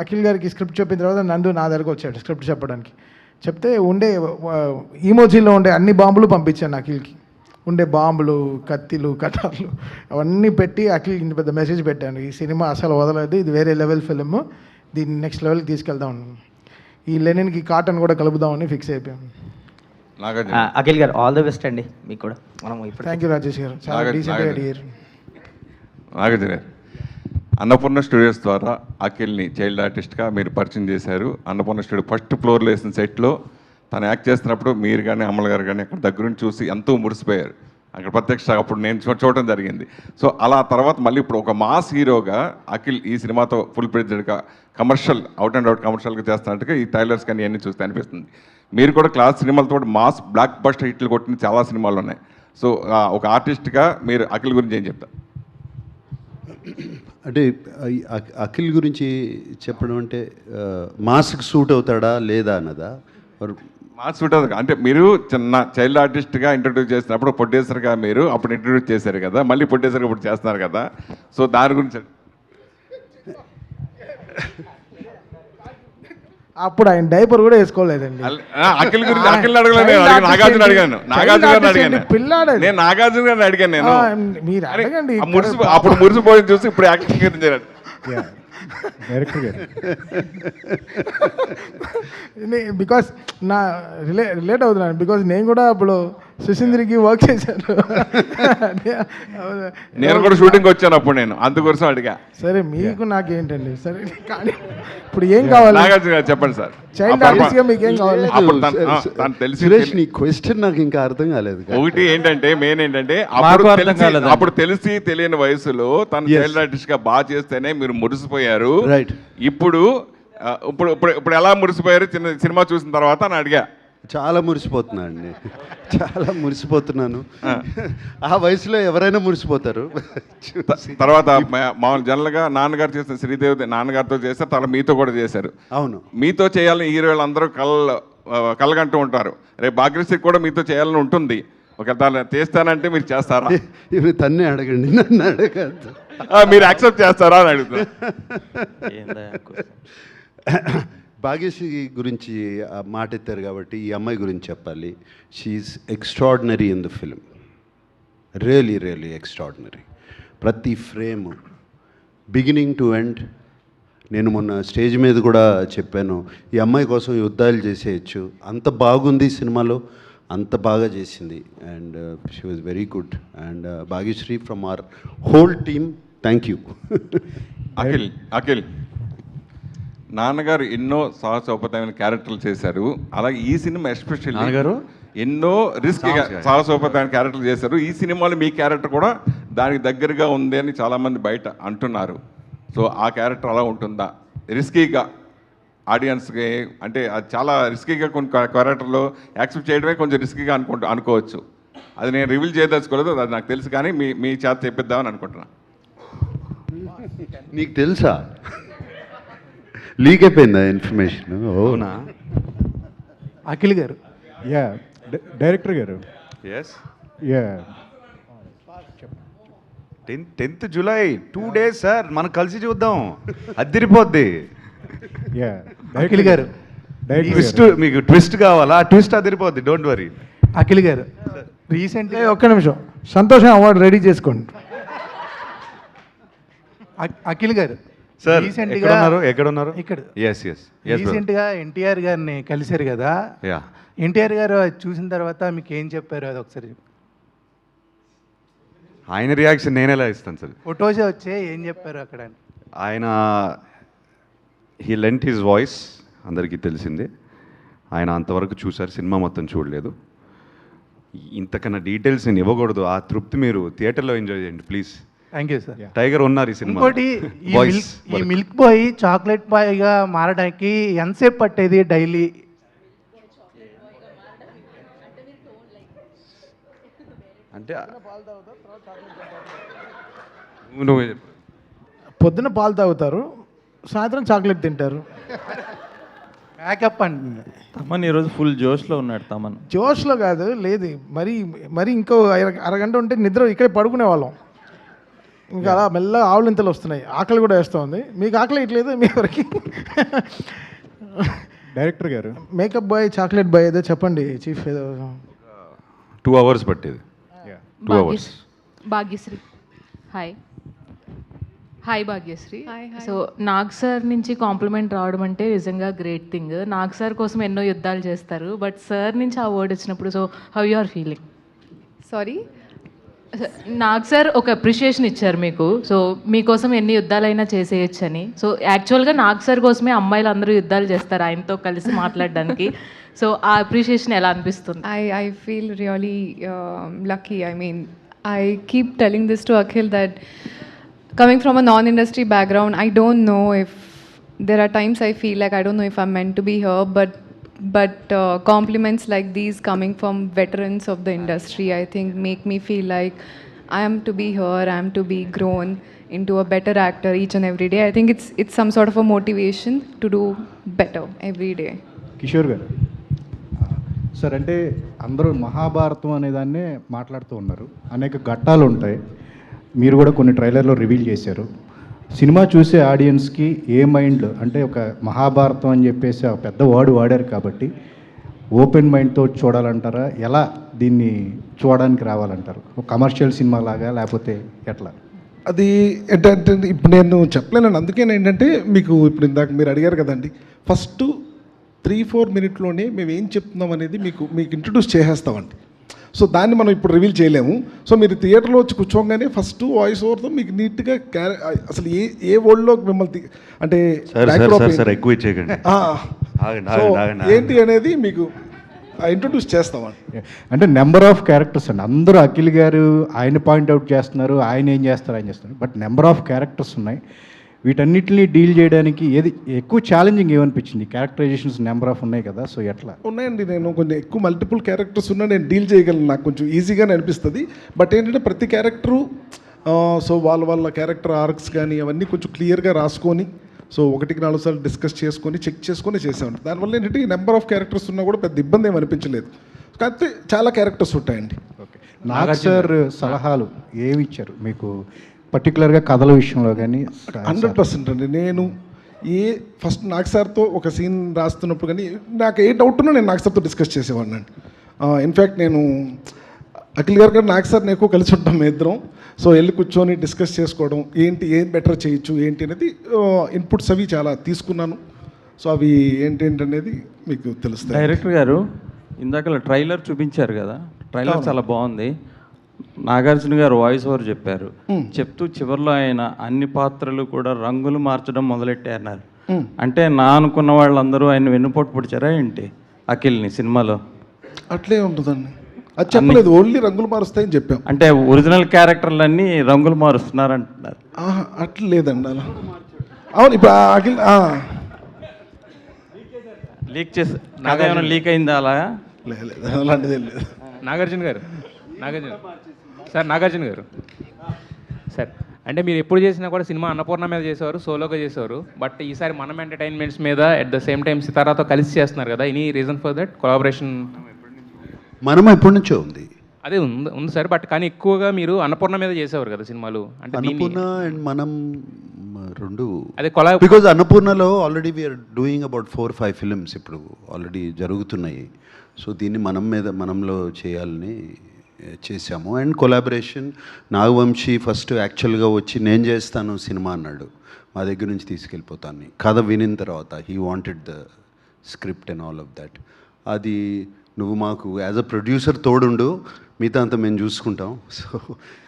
M: అఖిల్ గారికి స్క్రిప్ట్ చెప్పిన తర్వాత నందు నా దగ్గరకు వచ్చాడు స్క్రిప్ట్ చెప్పడానికి. చెప్తే ఉండే ఈమోజీలో ఉండే అన్ని బాంబులు పంపించాను అఖిల్కి, ఉండే బాంబులు, కత్తిలు, కటార్లు అవన్నీ పెట్టి అఖిల్ ఇంత పెద్ద మెసేజ్ పెట్టాను, ఈ సినిమా అసలు వదలదు, ఇది వేరే లెవెల్ ఫిలిం, దీన్ని నెక్స్ట్ లెవెల్కి తీసుకెళ్దాం, ఈ లెనిన్కి కాటన్ కూడా కలుపుదామని ఫిక్స్ అయిపోయాం.
N: అఖిల్ గారు ఆల్ ది బెస్ట్ అండి మీకు కూడా. మనం ఇప్పుడు
M: థ్యాంక్ యూ రాజేష్ గారు, చాలా డీసెంట్గా అడిగారు.
O: నాగార్జున గారు, అన్నపూర్ణ స్టూడియోస్ ద్వారా అఖిల్ని చైల్డ్ ఆర్టిస్ట్గా మీరు పరిచయం చేశారు. అన్నపూర్ణ స్టూడియో ఫస్ట్ ఫ్లోర్లో వేసిన సెట్లో తను యాక్ట్ చేస్తున్నప్పుడు మీరు కానీ అమల గారు కానీ అక్కడ దగ్గరుండి చూసి ఎంతో మురిసిపోయారు. అక్కడ ప్రత్యక్ష అప్పుడు నేను చూడటం జరిగింది. సో అలా తర్వాత మళ్ళీ ఇప్పుడు ఒక మాస్ హీరోగా అఖిల్ ఈ సినిమాతో ఫుల్ ప్రెజెడ్గా కమర్షియల్ అవుట్ అండ్ అవుట్ కమర్షియల్గా చేస్తున్నట్టుగా ఈ టైలర్స్ కానీ ఇవన్నీ చూస్తే అనిపిస్తుంది. మీరు కూడా క్లాస్ సినిమాలతో మాస్ బ్లాక్ బస్టర్ హిట్లు కొట్టిన చాలా సినిమాలు ఉన్నాయి. సో ఒక ఆర్టిస్ట్గా మీరు అఖిల్ గురించి ఏం చెప్తారు?
A: అంటే అఖిల్ గురించి చెప్పడం అంటే మాస్కి సూట్ అవుతాడా లేదా అన్నదా?
O: మాస్ సూట్ అవుతుంది అంటే మీరు చిన్న చైల్డ్ ఆర్టిస్ట్గా ఇంట్రడ్యూస్ చేసినప్పుడు ప్రొడ్యూసర్గా మీరు అప్పుడు ఇంట్రడ్యూస్ చేశారు కదా, మళ్ళీ ప్రొడ్యూసర్గా ఇప్పుడు చేస్తున్నారు కదా, సో దాని గురించి
M: అప్పుడు ఆయన డైపర్ కూడా వేసుకోలేదండి.
O: అఖిల్ గురించి అఖిల్ అడగలేదు, నాగార్జున అడిగాను, నాగార్జున గారిని అడిగాను,
M: పిల్లాడు
O: నేను నాగార్జున గారిని అడిగాను. నేను
M: మీరు అడగండి,
O: అప్పుడు మురిసిపోయి చూసి ఇప్పుడు యాక్టింగ్ గురించి
M: డైరెక్టర్ గారు బికాస్ నా రిలేట్ అవుతున్నాను, బికాస్ నేను కూడా అప్పుడు సుశీంద్రికి వర్క్ చేశాను.
O: నేను కూడా షూటింగ్ వచ్చాను అప్పుడు, నేను అందుకోసం అడిగా.
M: సరే మీకు నాకేంటండి, సరే కానీ ఇప్పుడు ఏం కావాలి?
O: నాగార్జున గారు చెప్పండి సార్,
M: చైల్డ్ ఆర్టిస్ట్గా మీకు ఏం కావాలి?
A: సురేష్ నీ క్వశ్చన్ నాకు ఇంకా అర్థం కాలేదు.
O: ఒకటి ఏంటంటే మెయిన్ ఏంటంటే అప్పుడు తెలిసి తెలియని వయసులో తను చైల్డ్ ఆర్టిస్ట్ గా బాగా చేస్తేనే మీరు మురిసిపోయారు.
A: రైట్.
O: ఇప్పుడు ఇప్పుడు ఇప్పుడు ఎలా మురిసిపోయారు చిన్న సినిమా చూసిన తర్వాత అని అడిగా.
A: చాలా మురిసిపోతున్నా అండి, చాలా మురిసిపోతున్నాను. ఆ వయసులో ఎవరైనా మురిసిపోతారు.
O: తర్వాత మామూలు జనరల్గా నాన్నగారు చేసిన శ్రీదేవి నాన్నగారితో చేశారు, తర్వాత మీతో కూడా చేశారు.
A: అవును,
O: మీతో చేయాలని హీరోలు అందరూ కలగంటూ ఉంటారు. రేపు భాగ్యశ్రీ కూడా మీతో చేయాలని ఉంటుంది. ఒకవేళ చేస్తానంటే మీరు చేస్తారా?
A: ఇవి తన్నే అడగండి, నన్ను అడగద్దు.
O: మీరు యాక్సెప్ట్ చేస్తారా అని అడుగుతా.
A: భాగ్యశ్రీ గురించి మాట ఎత్తారు కాబట్టి ఈ అమ్మాయి గురించి చెప్పాలి. She's extraordinary in the film, really really extraordinary. ప్రతి ఫ్రేమ్ బిగినింగ్ టు ఎండ్. నేను మొన్న స్టేజ్ మీద కూడా చెప్పాను, ఈ అమ్మాయి కోసం యుద్ధాలు చేసేయచ్చు, అంత బాగుంది సినిమాలో, అంత బాగా చేసింది. And she was very good. And Bhagyashri from our whole team, thank you.
O: Akhil నాన్నగారు ఎన్నో సాహసోపేతమైన క్యారెక్టర్లు చేశారు, అలాగే ఈ సినిమా ఎస్పెషల్లీ నాన్నగారు ఎన్నో రిస్కీగా సాహసోపేతమైన క్యారెక్టర్లు చేశారు. ఈ సినిమాలో మీ క్యారెక్టర్ కూడా దానికి దగ్గరగా ఉంది అని చాలామంది బయట అంటున్నారు. సో ఆ క్యారెక్టర్ అలా ఉంటుందా రిస్కీగా ఆడియన్స్కి? అంటే అది చాలా రిస్కీగా కొన్ని క్యారెక్టర్లో యాక్సెప్ట్ చేయడమే కొంచెం రిస్కీగా అనుకోవచ్చు. అది నేను రివీల్ చేయదలుచుకోలేదు, అది నాకు తెలుసు, కానీ మీ చేత చెప్పిద్దామని అనుకుంటున్నాను.
A: నీకు తెలుసా? లీక్ అయిపోయిందా ఇన్ఫర్మేషన్? అవునా?
P: Akhil garu,
L: yeah director garu,
C: yes
L: yeah
C: 10th July 2 days sir, మనం కలిసి చూద్దాం, అదిరిపోద్ది.
L: యా
P: అఖిల్ గారు,
C: ట్విస్ట్ మీకు ట్విస్ట్ కావాలా? ట్విస్ట్ అదిరిపోద్ది, డోంట్ వరీ.
P: అఖిల్ గారు రీసెంట్గా
M: ఒక్క నిమిషం, సంతోషం అవార్డు రెడీ చేసుకోండి.
P: అఖిల్ గారు
C: సార్
P: రీసెంట్గా
C: ఎక్కడున్నారు?
P: ఇక్కడ.
C: ఎస్
P: రీసెంట్గా ఎన్టీఆర్ గారిని కలిశారు కదా, ఎన్టీఆర్ గారు అది చూసిన తర్వాత మీకు ఏం చెప్పారు అది ఒకసారి?
C: ఆయన రియాక్షన్ నేను ఎలా ఇస్తాను సార్?
P: ఫొటోస్ వచ్చే ఏం చెప్పారు అక్కడ?
C: ఆయన హీ లెంట్ హిజ్ వాయిస్, అందరికీ తెలిసిందే. ఆయన అంతవరకు చూశారు, సినిమా మొత్తం చూడలేదు. ఇంతకన్నా డీటెయిల్స్ నేను ఇవ్వకూడదు. ఆ తృప్తి మీరు థియేటర్లో ఎంజాయ్ చేయండి please.
P: Thank you sir.
C: Tiger ఉన్నారు ఈ సినిమా.
P: ఇంకోటి, ఈ మిల్క్ బాయ్ చాక్లెట్ బాయ్గా మారడానికి ఎంతసేపు పట్టేది డైలీ?
C: అంటే
M: పొద్దున పాలు తాగుతారు, సాయంత్రం చాక్లెట్ తింటారు.
P: మేకప్ అండి.
H: తమన్ ఈరోజు ఫుల్ జోష్లో ఉన్నాడు. తమన్
M: జోష్లో కాదు, లేదు మరి మరి ఇంకో అరగంట ఉంటే నిద్ర ఇక్కడే పడుకునే వాళ్ళం. ఇంకా అలా మెల్లగా ఆవులింతలు వస్తున్నాయి, ఆకలి కూడా వేస్తూ ఉంది. మీకు ఆకలి ఇట్లేదు మీ ఎవరికి?
Q: డైరెక్టర్ గారు,
M: మేకప్ బాయ్, చాక్లెట్ బాయ్ ఏదో చెప్పండి చీఫ్. ఏదో
C: 2 hours పట్టేది. 2 hours.
R: Bhagyashri. Hi Bhagyashri. So Nag sir నుంచి కాంప్లిమెంట్ రావడం అంటే నిజంగా గ్రేట్ థింగ్. నాగ్ సార్ కోసం ఎన్నో యుద్ధాలు చేస్తారు, బట్ సార్ నుంచి ఆ వర్డ్ వచ్చినప్పుడు so how you are feeling?
J: Sorry,
R: Nag sir ఒక అప్రిషియేషన్ ఇచ్చారు మీకు, సో మీకోసం ఎన్ని యుద్ధాలైనా చేసేయచ్చని. సో యాక్చువల్గా నాగ్ సార్ కోసమే అమ్మాయిలు అందరూ యుద్ధాలు చేస్తారు ఆయనతో కలిసి మాట్లాడడానికి. సో ఆ అప్రిషియేషన్ ఎలా అనిపిస్తుంది?
J: I feel really lucky. I mean, I keep telling this to Akhil that coming from a non-industry background, I don't know if there are times I feel like I don't know if I'm meant to be here, but compliments like these coming from veterans of the industry, I think make me feel like I am to be here, I am to be grown into a better actor each and every day. I think it's some sort of a motivation to do better every day.
Q: Kishore గారు sir, అంటే అందరూ మహాభారతం అనే దాన్నే మాట్లాడుతూ ఉన్నారు. అనేక ఘట్టాలు ఉంటాయి. మీరు కూడా కొన్ని ట్రైలర్లో రివీల్ చేశారు. సినిమా చూసే ఆడియన్స్కి ఏ మైండ్లో, అంటే ఒక మహాభారతం అని చెప్పేసి ఒక పెద్ద వర్డ్ వాడారు కాబట్టి ఓపెన్ మైండ్తో చూడాలంటారా? ఎలా దీన్ని చూడడానికి రావాలంటారు? ఒక కమర్షియల్ సినిమా లాగా లేకపోతే ఎట్లా?
S: అది ఏంటంటే ఇప్పుడు నేను చెప్పలేను. అందుకే ఏంటంటే మీకు ఇప్పుడు ఇందాక మీరు అడిగారు కదండి, ఫస్ట్ 3-4 minutesలోనే మేము ఏం చెప్తున్నాం అనేది మీకు ఇంట్రడ్యూస్ చేసేస్తామండి. సో దాన్ని మనం ఇప్పుడు రివీల్ చేయలేము. సో మీరు థియేటర్లో వచ్చి కూర్చోగానే ఫస్ట్ వాయిస్ ఓవర్తో మీకు నీట్గా అసలు ఏ వరల్డ్లో మిమ్మల్ని అంటే
A: ఎక్కువ చేయకండి,
S: ఏంటి అనేది మీకు ఇంట్రడ్యూస్ చేస్తామండి.
Q: అంటే నెంబర్ ఆఫ్ క్యారెక్టర్స్ అండి. అందరూ అఖిల్ గారు ఆయన పాయింట్అవుట్ చేస్తున్నారు, ఆయన ఏం చేస్తారు, ఆయన చేస్తున్నారు. బట్ నెంబర్ ఆఫ్ క్యారెక్టర్స్ ఉన్నాయి. వీటన్నిటిని డీల్ చేయడానికి ఏది ఎక్కువ ఛాలెంజింగ్ ఏమనిపించింది? క్యారెక్టరైజేషన్స్ నెంబర్ ఆఫ్ ఉన్నాయి కదా, సో ఎట్లా?
S: ఉన్నాయండి. నేను కొంచెం ఎక్కువ మల్టిపుల్ క్యారెక్టర్స్ ఉన్నా నేను డీల్ చేయగలను, నాకు కొంచెం ఈజీగానే అనిపిస్తుంది. బట్ ఏంటంటే ప్రతి క్యారెక్టరు సో వాళ్ళ క్యారెక్టర్ ఆర్క్స్ కానీ అవన్నీ కొంచెం క్లియర్గా రాసుకొని, సో 1-4 సార్లు డిస్కస్ చేసుకొని చెక్ చేసుకొని చేసామండి. దానివల్ల ఏంటంటే ఈ నెంబర్ ఆఫ్ క్యారెక్టర్స్ ఉన్నా కూడా పెద్ద ఇబ్బంది ఏమి అనిపించలేదు. కాకపోతే చాలా క్యారెక్టర్స్ ఉంటాయండి.
Q: ఓకే, నాగ్ సార్ సలహాలు ఏమి ఇచ్చారు మీకు పర్టికులర్గా కథల విషయంలో కానీ?
S: 100% అండి. నేను ఫస్ట్ నాగ్ సార్తో ఒక సీన్ రాస్తున్నప్పుడు కానీ నాకు ఏ డౌట్ ఉన్నా నేను నాగ్ సార్తో డిస్కస్ చేసేవాడిని అండి. ఇన్ఫ్యాక్ట్ నేను అఖిల్ గారు నాగ్ సార్ నేను కలిసి ఉంటాం మేము ఇద్దరం. సో వెళ్ళి కూర్చొని డిస్కస్ చేసుకోవడం, ఏం బెటర్ చేయొచ్చు ఏంటి అనేది ఇన్పుట్స్ అవి చాలా తీసుకున్నాను. సో అవి ఏంటనేది మీకు తెలుస్తుంది.
H: డైరెక్టర్ గారు ఇందాక ట్రైలర్ చూపించారు కదా, ట్రైలర్ చాలా బాగుంది. నాగార్జున గారు వాయిస్ ఓవర్ చెప్పారు. చెప్తూ చివరిలో ఆయన అన్ని పాత్రలు కూడా రంగులు మార్చడం మొదలెట్టారన్నారు. అంటే నా అనుకున్న వాళ్ళందరూ ఆయన వెన్నుపోటు పొడిచారా ఏంటి అఖిల్ని సినిమాలో?
S: అట్లే ఉంటుందండి, అది చెప్పలేదు. ఓన్లీ రంగులు మారుస్తాయని చెప్పాం.
H: అంటే ఒరిజినల్ క్యారెక్టర్లన్నీ రంగులు మారుస్తున్నారు అంటున్నారు.
S: అట్లా లేదండి అలా. అవును, ఇప్పుడు అఖిల్
H: లీక్ చేసి నాకేమైనా లీక్ అయిందా అలా?
S: లేదు, అలాంటిది ఏం లేదు.
T: నాగార్జున గారు సార్, అంటే మీరు ఎప్పుడు చేసినా కూడా సినిమా అన్నపూర్ణ మీద చేసేవారు, సోలోగా చేసేవారు. బట్ ఈసారి మనం ఎంటర్టైన్మెంట్స్ మీద అట్ ద సేమ్ టైం సితారాతో కలిసి చేస్తున్నారు కదా, any reason for that collaboration?
A: మనం ఎప్పటి నుంచో ఉంది,
T: అదే ఉంది సార్. బట్ కానీ ఎక్కువగా మీరు అన్నపూర్ణ మీద చేసేవారు కదా సినిమాలు. అంటే
A: అన్నపూర్ణ అండ్ మనం రెండు
T: అదే
A: బికాజ్ అన్నపూర్ణలో already we are doing about 4-5 films ఇప్పుడు ఆల్రెడీ జరుగుతున్నాయి. సో దీన్ని మనంలో చేయాలని చేశాము. అండ్ కొలాబరేషన్ నాగవంశీ ఫస్ట్ యాక్చువల్గా వచ్చి నేను చేస్తాను సినిమా అన్నాడు, మా దగ్గర నుంచి తీసుకెళ్ళిపోతాను. కథ వినిన తర్వాత he wanted the script and all of that. అది నువ్వు మాకు యాజ్ అ ప్రొడ్యూసర్ తోడుండు, మిగతా అంతా మేము చూసుకుంటాం. So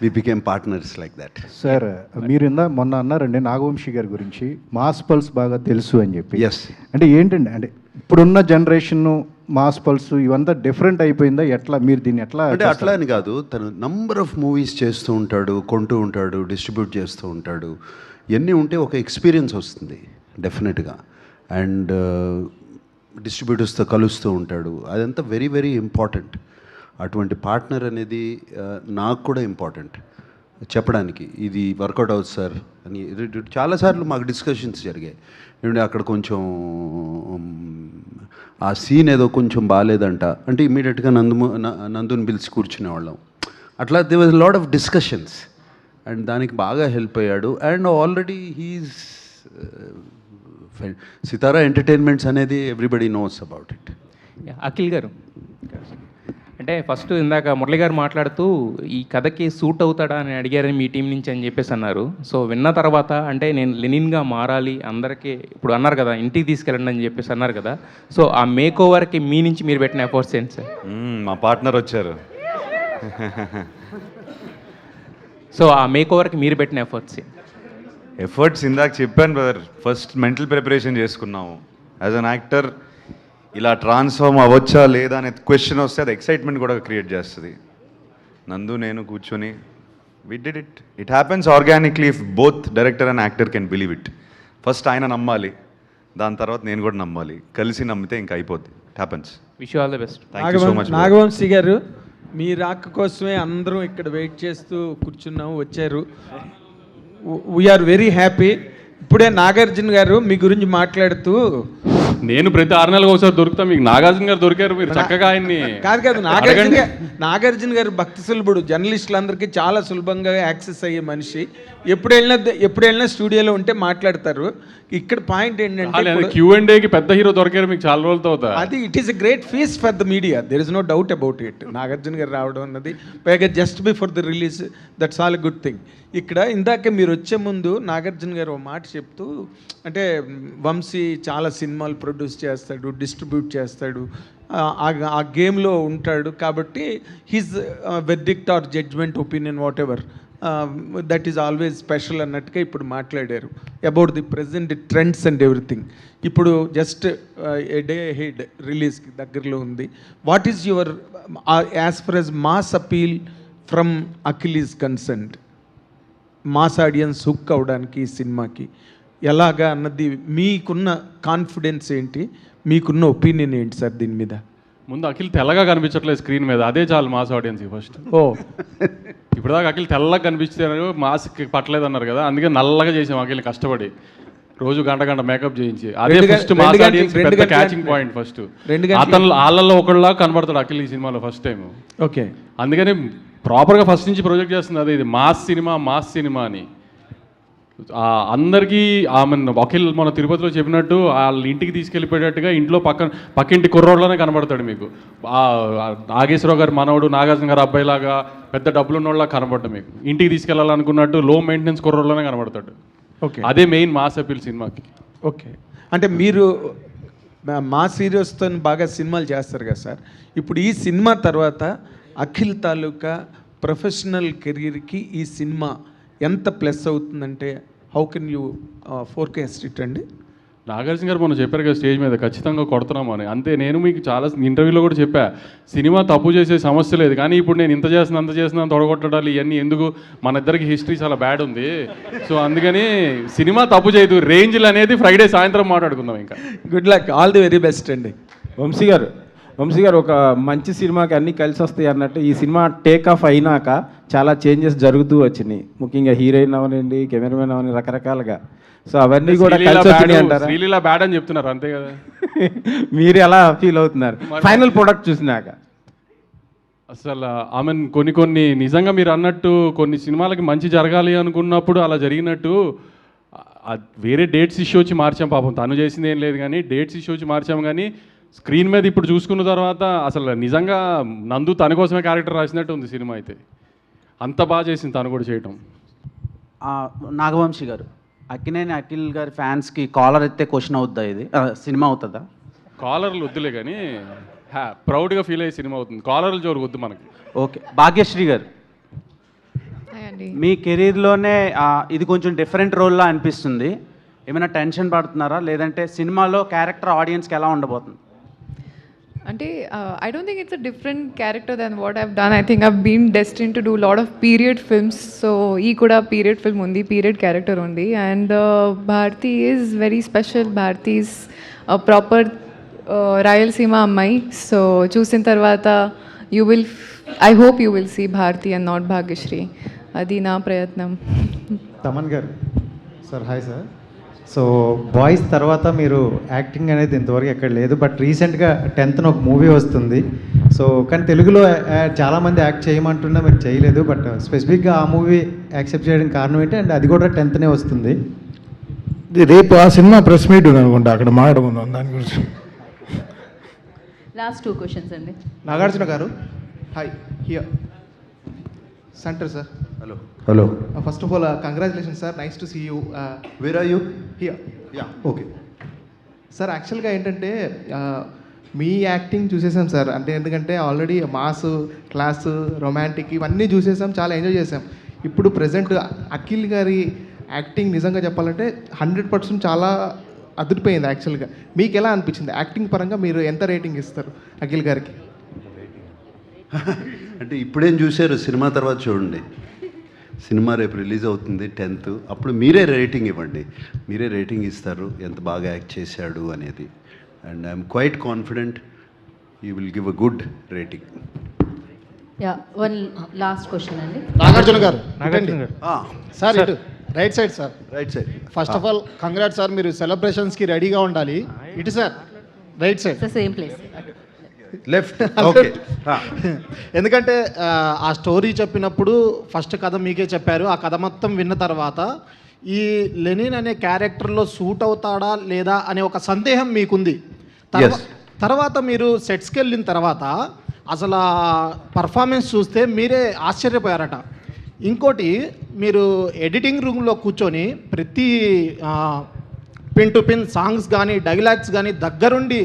A: we became partners like that.
Q: Sir, మీరు మొన్న అన్నారండి నాగవంశీ గారి గురించి మాస్ పల్స్ బాగా తెలుసు అని చెప్పి.
A: ఎస్,
Q: అంటే ఏంటండి, అంటే ఇప్పుడున్న జనరేషన్ మాస్ పల్స్ ఇవంతా డిఫరెంట్ అయిపోయిందా? ఎట్లా మీరు దీన్ని ఎట్లా?
A: అంటే అట్లా అని కాదు, తను నంబర్ ఆఫ్ మూవీస్ చేస్తూ ఉంటాడు, కొంటూ ఉంటాడు, డిస్ట్రిబ్యూట్ చేస్తూ ఉంటాడు. ఇవన్నీ ఉంటే ఒక ఎక్స్పీరియన్స్ వస్తుంది డెఫినెట్గా. అండ్ డిస్ట్రిబ్యూటర్స్తో కలుస్తూ ఉంటాడు, అదంతా వెరీ వెరీ ఇంపార్టెంట్. అటువంటి పార్ట్నర్ అనేది నాకు కూడా ఇంపార్టెంట్. చెప్పడానికి ఇది వర్కౌట్ అవుతుంది సార్ అని చాలాసార్లు మాకు డిస్కషన్స్ జరిగాయి. ఏమంటే అక్కడ కొంచెం ఆ సీన్ ఏదో కొంచెం బాగాలేదంట అంటే ఇమీడియట్గా నందుని పిలిచి కూర్చునేవాళ్ళం. అట్లా they was lot of discussions and దానికి బాగా హెల్ప్ అయ్యాడు. And already he's Sitara entertainments అనేది everybody knows about it.
T: Akhil garu, అంటే ఫస్ట్ ఇందాక మురళి గారు మాట్లాడుతూ ఈ కథకి సూట్ అవుతాడా అని అడిగారని మీ టీం నుంచి అని చెప్పేసి అన్నారు. సో విన్న తర్వాత అంటే నేను లెనిన్గా మారాలి అందరికీ ఇప్పుడు అన్నారు కదా, ఇంటికి తీసుకెళ్ళండి అని చెప్పేసి అన్నారు కదా. సో ఆ మేక్ ఓవర్కి మీ నుంచి మీరు పెట్టిన ఎఫర్ట్స్ ఏంటి సార్?
C: మా పార్ట్నర్ వచ్చారు.
T: సో ఆ మేక్ ఓవర్కి మీరు పెట్టిన ఎఫర్ట్స్
C: ఇందాక చెప్పాను బ్రదర్, ఫస్ట్ మెంటల్ ప్రిపరేషన్ చేసుకున్నాము. యాజ్ అన్ యాక్టర్ ఇలా ట్రాన్స్ఫార్మ్ అవ్వచ్చా లేదా అనే క్వశ్చన్ వస్తే అది ఎక్సైట్మెంట్ కూడా క్రియేట్ చేస్తుంది. నందు నేను కూర్చొని we did it. It happens organically if both director and actor can believe it. First ఆయన నమ్మాలి, దాని తర్వాత నేను కూడా నమ్మాలి, కలిసి నమ్మితే ఇంకా అయిపోద్ది. It happens.
T: Wish you all the best.
C: Thank you so much.
H: Naga Vamsi garu, మీ రాక కోసమే అందరం ఇక్కడ వెయిట్ చేస్తూ కూర్చున్నాము, వచ్చారు. We're very happy. ఇప్పుడే నాగార్జున గారు మీ గురించి మాట్లాడుతూ,
U: నేను ప్రతి 6 నెలలకు ఒకసారి దొరుకుతా, మీకు నాగార్జున గారు దొరికారు, మీరు చక్కగా ఆయన్ని.
H: కాదు నాగార్జున గారు భక్తి సులభుడు, జర్నలిస్టులందరికీ చాలా సులభంగా యాక్సెస్ అయ్యే మనిషి. ఎప్పుడు వెళ్ళినా స్టూడియోలో ఉంటే మాట్లాడతారు. ఇక్కడ పాయింట్ ఏంటంటే
U: Q&Aకి పెద్ద హీరో దొరికారు మీకు చాలా రోజులతో అవుతా.
H: అది it is a great feast for the media, there is no doubt about it. Nagarjuna garu రావడం అన్నది పైగా just before the release, that's all a good thing. ఇక్కడ ఇందాక మీరు వచ్చే ముందు నాగార్జున గారు ఒక మాట చెప్తూ, అంటే వంశీ చాలా సినిమాలు ప్రొడ్యూస్ చేస్తాడు, డిస్ట్రిబ్యూట్ చేస్తాడు, ఆ గేమ్లో ఉంటాడు కాబట్టి his verdict or judgement opinion whatever that is always special అన్నట్టుగా ఇప్పుడు మాట్లాడారు about the present trends and everything. ఇప్పుడు జస్ట్ ఏ డే హెడ్ రిలీజ్కి దగ్గరలో ఉంది. What is your as far as mass appeal from Akhil is concerned? Mass audience hook అవడానికి ఈ సినిమాకి ఎలాగా అన్నది మీకున్న కాన్ఫిడెన్స్ ఏంటి, మీకున్న ఒపీనియన్ ఏంటి సార్ దీని మీద?
U: ముందు అఖిల్ తెల్లగా కనిపించట్లేదు స్క్రీన్ మీద, అదే చాలు మాస్ ఆడియన్స్కి ఫస్ట్. ఇప్పుడు దాకా అఖిల్ తెల్లగా కనిపించారు, మాస్కి పట్టలేదు అన్నారు కదా, అందుకే నల్లగా చేసాం అఖిల్ కష్టపడి, రోజు గంట మేకప్ చేయించి. అదే ఫస్ట్ మాస్ ఆడియన్స్ పెద్ద క్యాచింగ్ పాయింట్. ఫస్ట్ అతను వాళ్ళల్లో ఒకళ్ళగా కనబడతాడు అఖిల్ ఈ సినిమాలో ఫస్ట్ టైం.
H: ఓకే,
U: అందుకని ప్రాపర్గా ఫస్ట్ నుంచి ప్రొజెక్ట్ చేస్తుంది అదే, ఇది మాస్ సినిమా అని అందరికీ. ఆమె అఖిల్ మన తిరుపతిలో చెప్పినట్టు వాళ్ళ ఇంటికి తీసుకెళ్ళిపోయేటట్టుగా ఇంట్లో పక్కింటి కుర్రోడ్లోనే కనబడతాడు మీకు. నాగేశ్వరరావు గారు మనవడు, నాగార్జున గారు అబ్బాయిలాగా పెద్ద డబ్బులు ఉన్నోళ్ళ కనబడ్డా మీకు. ఇంటికి తీసుకెళ్ళాలనుకున్నట్టు లో మెయింటెనెన్స్ కుర్రోడ్లోనే కనబడతాడు.
H: ఓకే,
U: అదే మెయిన్ మాస్ అపీల్ సినిమాకి.
H: ఓకే, అంటే మీరు మాస్ హీరోస్తో బాగా సినిమాలు చేస్తారు కదా సార్. ఇప్పుడు ఈ సినిమా తర్వాత అఖిల్ తాలూకా ప్రొఫెషనల్ కెరీర్కి ఈ సినిమా ఎంత ప్లస్ అవుతుందంటే how can you forecast it అండి?
U: నాగార్జున గారు మనం చెప్పారు కదా స్టేజ్ మీద, ఖచ్చితంగా కొడుతున్నాము అని. అంతే, నేను మీకు చాలా ఇంటర్వ్యూలో కూడా చెప్పా, సినిమా తప్పు చేసే సమస్య లేదు, కానీ ఇప్పుడు నేను ఇంత చేస్తున్నా అంత చేస్తున్నా తొడగొట్టడాలు ఇవన్నీ ఎందుకు, మన ఇద్దరికి హిస్టరీ చాలా బ్యాడ్ ఉంది. సో అందుకని సినిమా తప్పు చేయదు, రేంజ్లు అనేది ఫ్రైడే సాయంత్రం మాట్లాడుకుందాం. ఇంకా
H: good luck, all the very best అండి.
L: వంశీ గారు ఒక మంచి సినిమాకి అన్నీ కలిసి వస్తాయి అన్నట్టు ఈ సినిమా టేక్ ఆఫ్ అయినాక చాలా చేంజెస్ జరుగుతూ వచ్చినాయి, ముఖ్యంగా హీరోయిన్ అవనండి, కెమెరామెన్ అవని, రకరకాలుగా. సో అవన్నీ కూడా కలిసి వచ్చినాయి అంటారా?
U: శ్రీలీల బ్యాడ్ అని చెప్తున్నారు అంతే కదా.
L: మీరు ఎలా ఫీల్ అవుతున్నారు ఫైనల్ ప్రోడక్ట్ చూసినాక?
U: అసలు ఆమె కొన్ని నిజంగా మీరు అన్నట్టు కొన్ని సినిమాలకి మంచి జరగాలి అనుకున్నప్పుడు అలా జరిగినట్టు వేరే డేట్స్ ఇష్యూ వచ్చి మార్చాం. పాపం తను చేసింది ఏం లేదు కానీ డేట్స్ ఇష్యూ వచ్చి మార్చాము. కానీ స్క్రీన్ మీద ఇప్పుడు చూసుకున్న తర్వాత అసలు నిజంగా నందు తన కోసమే క్యారెక్టర్ రాసినట్టు ఉంది సినిమా. అయితే అంత బాగా చేసింది తను కూడా చేయటం.
V: నాగవంశీ గారు, అక్కినేని అఖిల్ గారి ఫ్యాన్స్కి కాలర్ ఎత్తే క్వశ్చన్ అవుద్దా ఇది సినిమా అవుతుందా?
U: కాలర్లు వద్దులే కానీ ప్రౌడ్గా ఫీల్ అయ్యే సినిమా అవుతుంది, కాలర్లు జోరు వద్దు మనకి.
V: ఓకే, భాగ్యశ్రీ గారు, మీ కెరీర్లోనే ఇది కొంచెం డిఫరెంట్ రోల్లా అనిపిస్తుంది, ఏమైనా టెన్షన్ పడుతున్నారా, లేదంటే సినిమాలో క్యారెక్టర్ ఆడియన్స్కి ఎలా ఉండబోతుంది?
J: Ante, I don't think it's a different character than what I've done. I think I've been destined to do a lot of period films. So, ee kuda period film undi, period character undi. And Bharti is very special. Bharti is a proper Rayalaseema ammai. So, chusin tarvata, I hope you will see Bharti and not Bhagyashree. అది నా ప్రయత్నం.
D: తమన్ గారు sir, hi sir. So boys తర్వాత మీరు acting అనేది ఇంతవరకు ఎక్కడ లేదు, బట్ రీసెంట్గా 10th ఒక మూవీ వస్తుంది. సో కానీ తెలుగులో చాలామంది యాక్ట్ చేయమంటున్నా మీరు చేయలేదు, బట్ స్పెసిఫిక్గా ఆ మూవీ యాక్సెప్ట్ చేయడానికి కారణం ఏంటి? అండ్ అది కూడా 10th వస్తుంది.
M: రేపు ఆ సినిమా ప్రెస్ మీట్ ఉంది అనుకుంటా, అక్కడ మాట్లాడుకుందాం దాని గురించి.
E: లాస్ట్ 2 క్వశ్చన్స్ అండి.
W: Nagarjuna garu, hi. Here center sir.
A: Hello hello.
W: First of all congratulation sir, nice to see you.
A: Where are you?
W: Here. Yeah, okay sir. యాక్చువల్గా ఏంటంటే మీ యాక్టింగ్ చూసేసాం సార్. అంటే ఎందుకంటే ఆల్రెడీ మాస్, క్లాస్, రొమాంటిక్ ఇవన్నీ చూసేసాం, చాలా ఎంజాయ్ చేసాం. ఇప్పుడు present Akhil గారి యాక్టింగ్ నిజంగా చెప్పాలంటే 100% చాలా అదిరిపోయింది. యాక్చువల్గా మీకు ఎలా అనిపించింది యాక్టింగ్ పరంగా? మీరు ఎంత రేటింగ్ ఇస్తారు అఖిల్ గారికి?
A: అంటే ఇప్పుడేం చూశారు, సినిమా తర్వాత చూడండి. సినిమా రేపు రిలీజ్ అవుతుంది 10th, అప్పుడు మీరే రేటింగ్ ఇవ్వండి. మీరే రేటింగ్ ఇస్తారు ఎంత బాగా యాక్ట్ చేశాడు అనేది. And I'm quite confident you will give a good rating.
E: Yeah, one last question అండి.
W: నాగార్జున గారు,
A: సార్
W: ఇటు right side sir.
A: Right side.
W: First of all congrats sir, మీరు సెలబ్రేషన్స్కి రెడీగా ఉండాలి. ఇటు sir, right side.
E: Same place.
A: Left. Okay.
W: ఎందుకంటే ఆ story చెప్పినప్పుడు ఫస్ట్ కథ మీకే చెప్పారు. ఆ కథ మొత్తం విన్న తర్వాత ఈ లెనిన్ అనే క్యారెక్టర్లో సూట్ అవుతాడా లేదా అనే ఒక సందేహం మీకుంది. తర్వాత మీరు సెట్స్కి వెళ్ళిన తర్వాత అసలు పర్ఫార్మెన్స్ చూస్తే మీరే ఆశ్చర్యపోయారట. ఇంకోటి, మీరు ఎడిటింగ్ రూమ్లో కూర్చొని ప్రతి పిన్ టు పిన్ సాంగ్స్ కానీ డైలాగ్స్ కానీ దగ్గరుండి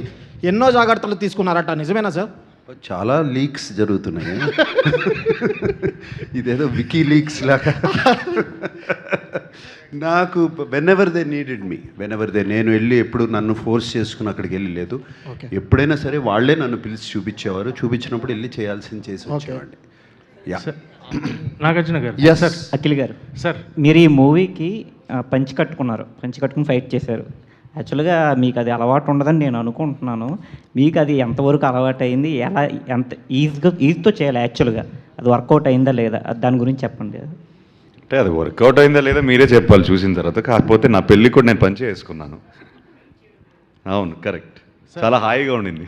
W: ఎన్నో జాగ్రత్తలు తీసుకున్నారట, నిజమేనా సార్?
A: చాలా లీక్స్ జరుగుతున్నాయి. ఇదేదో వికీ లీక్స్ లాగా. నాకు వెనెవర్ దే నీడెడ్ మీ, నేను వెళ్ళి ఎప్పుడు నన్ను ఫోర్స్ చేసుకుని అక్కడికి వెళ్ళి లేదు. ఎప్పుడైనా సరే వాళ్ళే నన్ను పిలిచి చూపించేవారు. చూపించినప్పుడు వెళ్ళి చేయాల్సింది చేసి వచ్చేవాడిని. యా.
X: నాగార్జున గారు.
N: సార్, అఖిల్ గారు
X: సార్,
N: మీరు ఈ మూవీకి పంచి కట్టుకుని ఫైట్ చేశారు. యాక్చువల్గా మీకు అది అలవాటు ఉండదని నేను అనుకుంటున్నాను. మీకు అది ఎంతవరకు అలవాటు అయింది, ఎలా ఎంత ఈజీతో చేయాలి, యాక్చువల్గా అది వర్కౌట్ అయిందా లేదా, దాని గురించి చెప్పండి.
C: అంటే అది వర్కౌట్ అయిందా లేదా మీరే చెప్పాలి చూసిన తర్వాత. కాకపోతే నా పెళ్ళి కూడా నేను పంచి వేసుకున్నాను. అవును, కరెక్ట్. చాలా హాయిగా ఉండింది.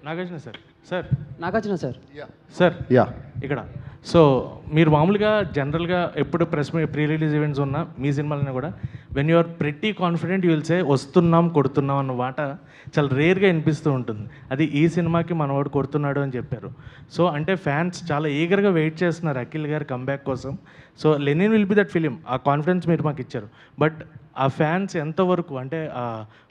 X: Nagarjuna sir. Sir,
W: Nagarjuna sir.
X: Sir,
A: yeah,
X: ఇక్కడ. సో మీరు మామూలుగా జనరల్గా ఎప్పుడు ప్రీ రిలీజ్ ఈవెంట్స్ ఉన్నా మీ సినిమాలైనా కూడా when you are pretty confident you will say వస్తున్నాం కొడుతున్నాం అన్న మాట చాలా రేర్గా వినిపిస్తూ ఉంటుంది. అది ఈ సినిమాకి మనవాడు కొడుతున్నాడు అని చెప్పారు. సో అంటే ఫ్యాన్స్ చాలా ఈగర్గా వెయిట్ చేస్తున్నారు అఖిల్ గారి కంబ్యాక్ కోసం. So Lenin will be that film, ఆ కాన్ఫిడెన్స్ మీరు మాకు ఇచ్చారు. బట్ ఆ ఫ్యాన్స్ ఎంతవరకు అంటే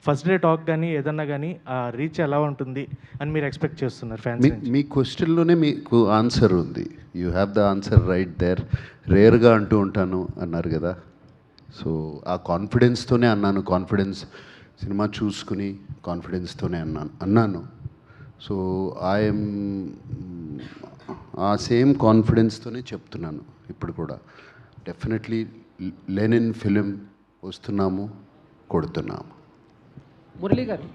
X: ఫస్ట్ డే టాక్ కానీ ఏదన్నా కానీ ఆ రీచ్ ఎలా ఉంటుంది అని మీరు ఎక్స్పెక్ట్ చేస్తున్నారు ఫ్యాన్స్?
A: మీ క్వశ్చన్లోనే మీకు ఆన్సర్ ఉంది. You have the answer right there. రేర్గా అంటూ ఉంటాను అన్నారు కదా, సో ఆ కాన్ఫిడెన్స్తోనే అన్నాను. కాన్ఫిడెన్స్ సినిమా చూసుకుని కాన్ఫిడెన్స్తోనే అన్నాను. సో ఐఎమ్ ఆ సేమ్ కాన్ఫిడెన్స్తోనే చెప్తున్నాను ఇప్పుడు కూడా. డెఫినెట్లీ లెనిన్ ఫిలిం వస్తున్నాము, కొడుతున్నాము.
W: మురళీ గారు.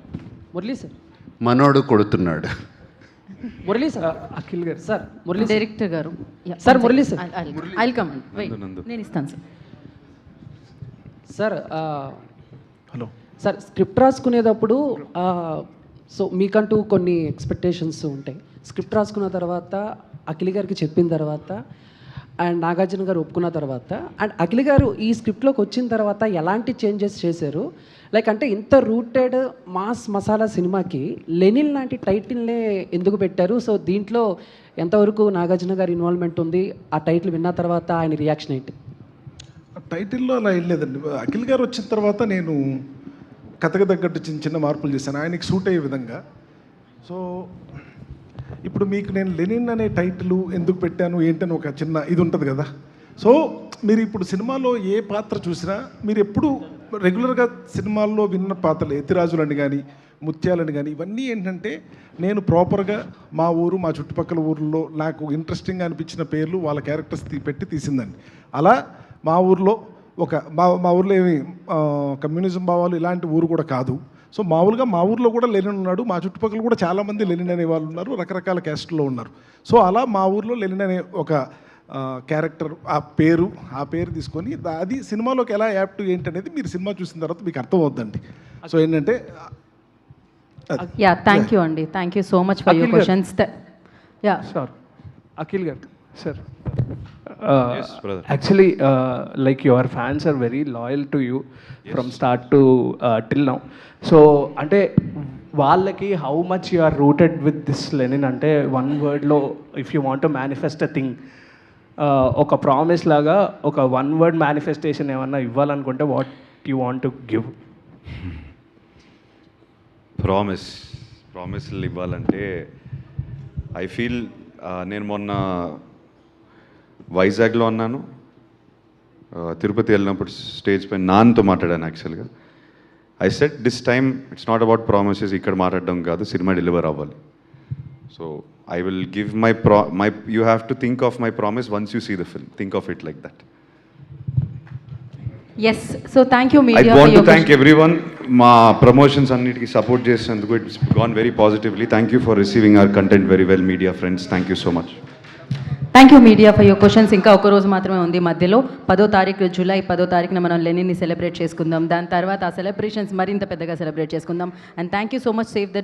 W: మురళీ సార్.
A: మనోడు కొడుతున్నాడు.
W: Murali sir. Akhil garu. Sir, Murali
E: director garu.
W: Sir, Murali sir.
E: I'll come and wait, నేను ఇస్తాను sir.
W: Sir, hello sir. Script రాసుకునేటప్పుడు సో మీకంటూ కొన్ని ఎక్స్పెక్టేషన్స్ ఉంటాయి. స్క్రిప్ట్ రాసుకున్న తర్వాత అఖిల్ గారికి చెప్పిన తర్వాత అండ్ నాగార్జున గారు ఒప్పుకున్న తర్వాత అండ్ అఖిల్ గారు ఈ స్క్రిప్ట్లోకి వచ్చిన తర్వాత ఎలాంటి చేంజెస్ చేశారు? లైక్ అంటే ఇంత రూటెడ్ మాస్ మసాలా సినిమాకి లెనిన్ లాంటి టైటిల్నే ఎందుకు పెట్టారు? సో దీంట్లో ఎంతవరకు నాగార్జున గారి ఇన్వాల్వ్మెంట్ ఉంది? ఆ టైటిల్ విన్న తర్వాత ఆయన రియాక్షన్ ఏంటి?
S: టైటిల్లో అలా ఏం లేదండి. అఖిల్ గారు వచ్చిన తర్వాత నేను కథకు తగ్గట్టు చిన్న చిన్న మార్పులు చేశాను ఆయనకి సూట్ అయ్యే విధంగా. సో ఇప్పుడు మీకు నేను లెనిన్ అనే టైటిల్ ఎందుకు పెట్టాను ఏంటని ఒక చిన్న ఇది ఉంటుంది కదా. సో మీరు ఇప్పుడు సినిమాలో ఏ పాత్ర చూసినా మీరు ఎప్పుడు రెగ్యులర్గా సినిమాల్లో విన్న పాత్రలు ఎత్తిరాజులని కానీ ముత్యాలని కానీ ఇవన్నీ ఏంటంటే నేను ప్రాపర్గా మా ఊరు మా చుట్టుపక్కల ఊర్లో నాకు ఇంట్రెస్టింగ్గా అనిపించిన పేర్లు వాళ్ళ క్యారెక్టర్స్ పెట్టి తీసిందండి. అలా మా ఊర్లో మా ఊర్లో ఏమి కమ్యూనిజం భావాలు ఇలాంటి ఊరు కూడా కాదు. సో మామూలుగా మా ఊర్లో కూడా లెనిన్ ఉన్నాడు, మా చుట్టుపక్కల కూడా చాలామంది లెనిన్ అనే వాళ్ళు ఉన్నారు, రకరకాల క్యాస్ట్లో ఉన్నారు. సో అలా మా ఊర్లో లెనిన్ అనే ఒక క్యారెక్టర్ ఆ పేరు తీసుకొని అది సినిమాలోకి ఎలా యాప్ట్ ఏంటనేది మీరు సినిమా చూసిన తర్వాత మీకు అర్థం అవుద్దండి. సో ఏంటంటే
E: యా థ్యాంక్ యూ అండి, thank you so much for your questions. Yeah
F: sir Akhil garu sir,
C: Yes, brother.
F: actually like your fans are very loyal to you from start to till now. So అంటే వాళ్ళకి how much you are rooted with this Lenin అంటే one వర్డ్లో if you want to manifest a thing, ఒక promise లాగా ఒక one word manifestation ఏమన్నా ఇవ్వాలనుకుంటే what you want to give?
C: ప్రామిస్లు ఇవ్వాలంటే ఐ ఫీల్ నేను మొన్న వైజాగ్లో ఉన్నాను, తిరుపతి వెళ్ళినప్పుడు స్టేజ్ పైన నాన్నతో మాట్లాడాను. యాక్చువల్గా I set this time it's not about promises, ఇక్కడ మాట్లాడడం కాదు, సినిమా డెలివర్ అవ్వాలి. So I will give my you have to think of my promise once you see the film, think of it like that.
E: Yes, so thank you
C: I
E: media.
C: Want to thank everyone. మా promotions అన్నిటికీ support చేసినందుకు it's gone very positively. Thank you for receiving our content very well media friends. Thank you so much.
E: Thank you media for your questions. ఇంకా ఒక రోజు మాత్రమే ఉంది మధ్యలో. 10వ తారీఖు జూలై 10వ తారీఖున మనం లెనిన్ని సెలబ్రేట్ చేసుకుందాం. దాని తర్వాత ఆ సెలబ్రేషన్స్ మరింత పెద్దగా సెలబ్రేట్ చేసుకుందాం. And thank you so much. Save the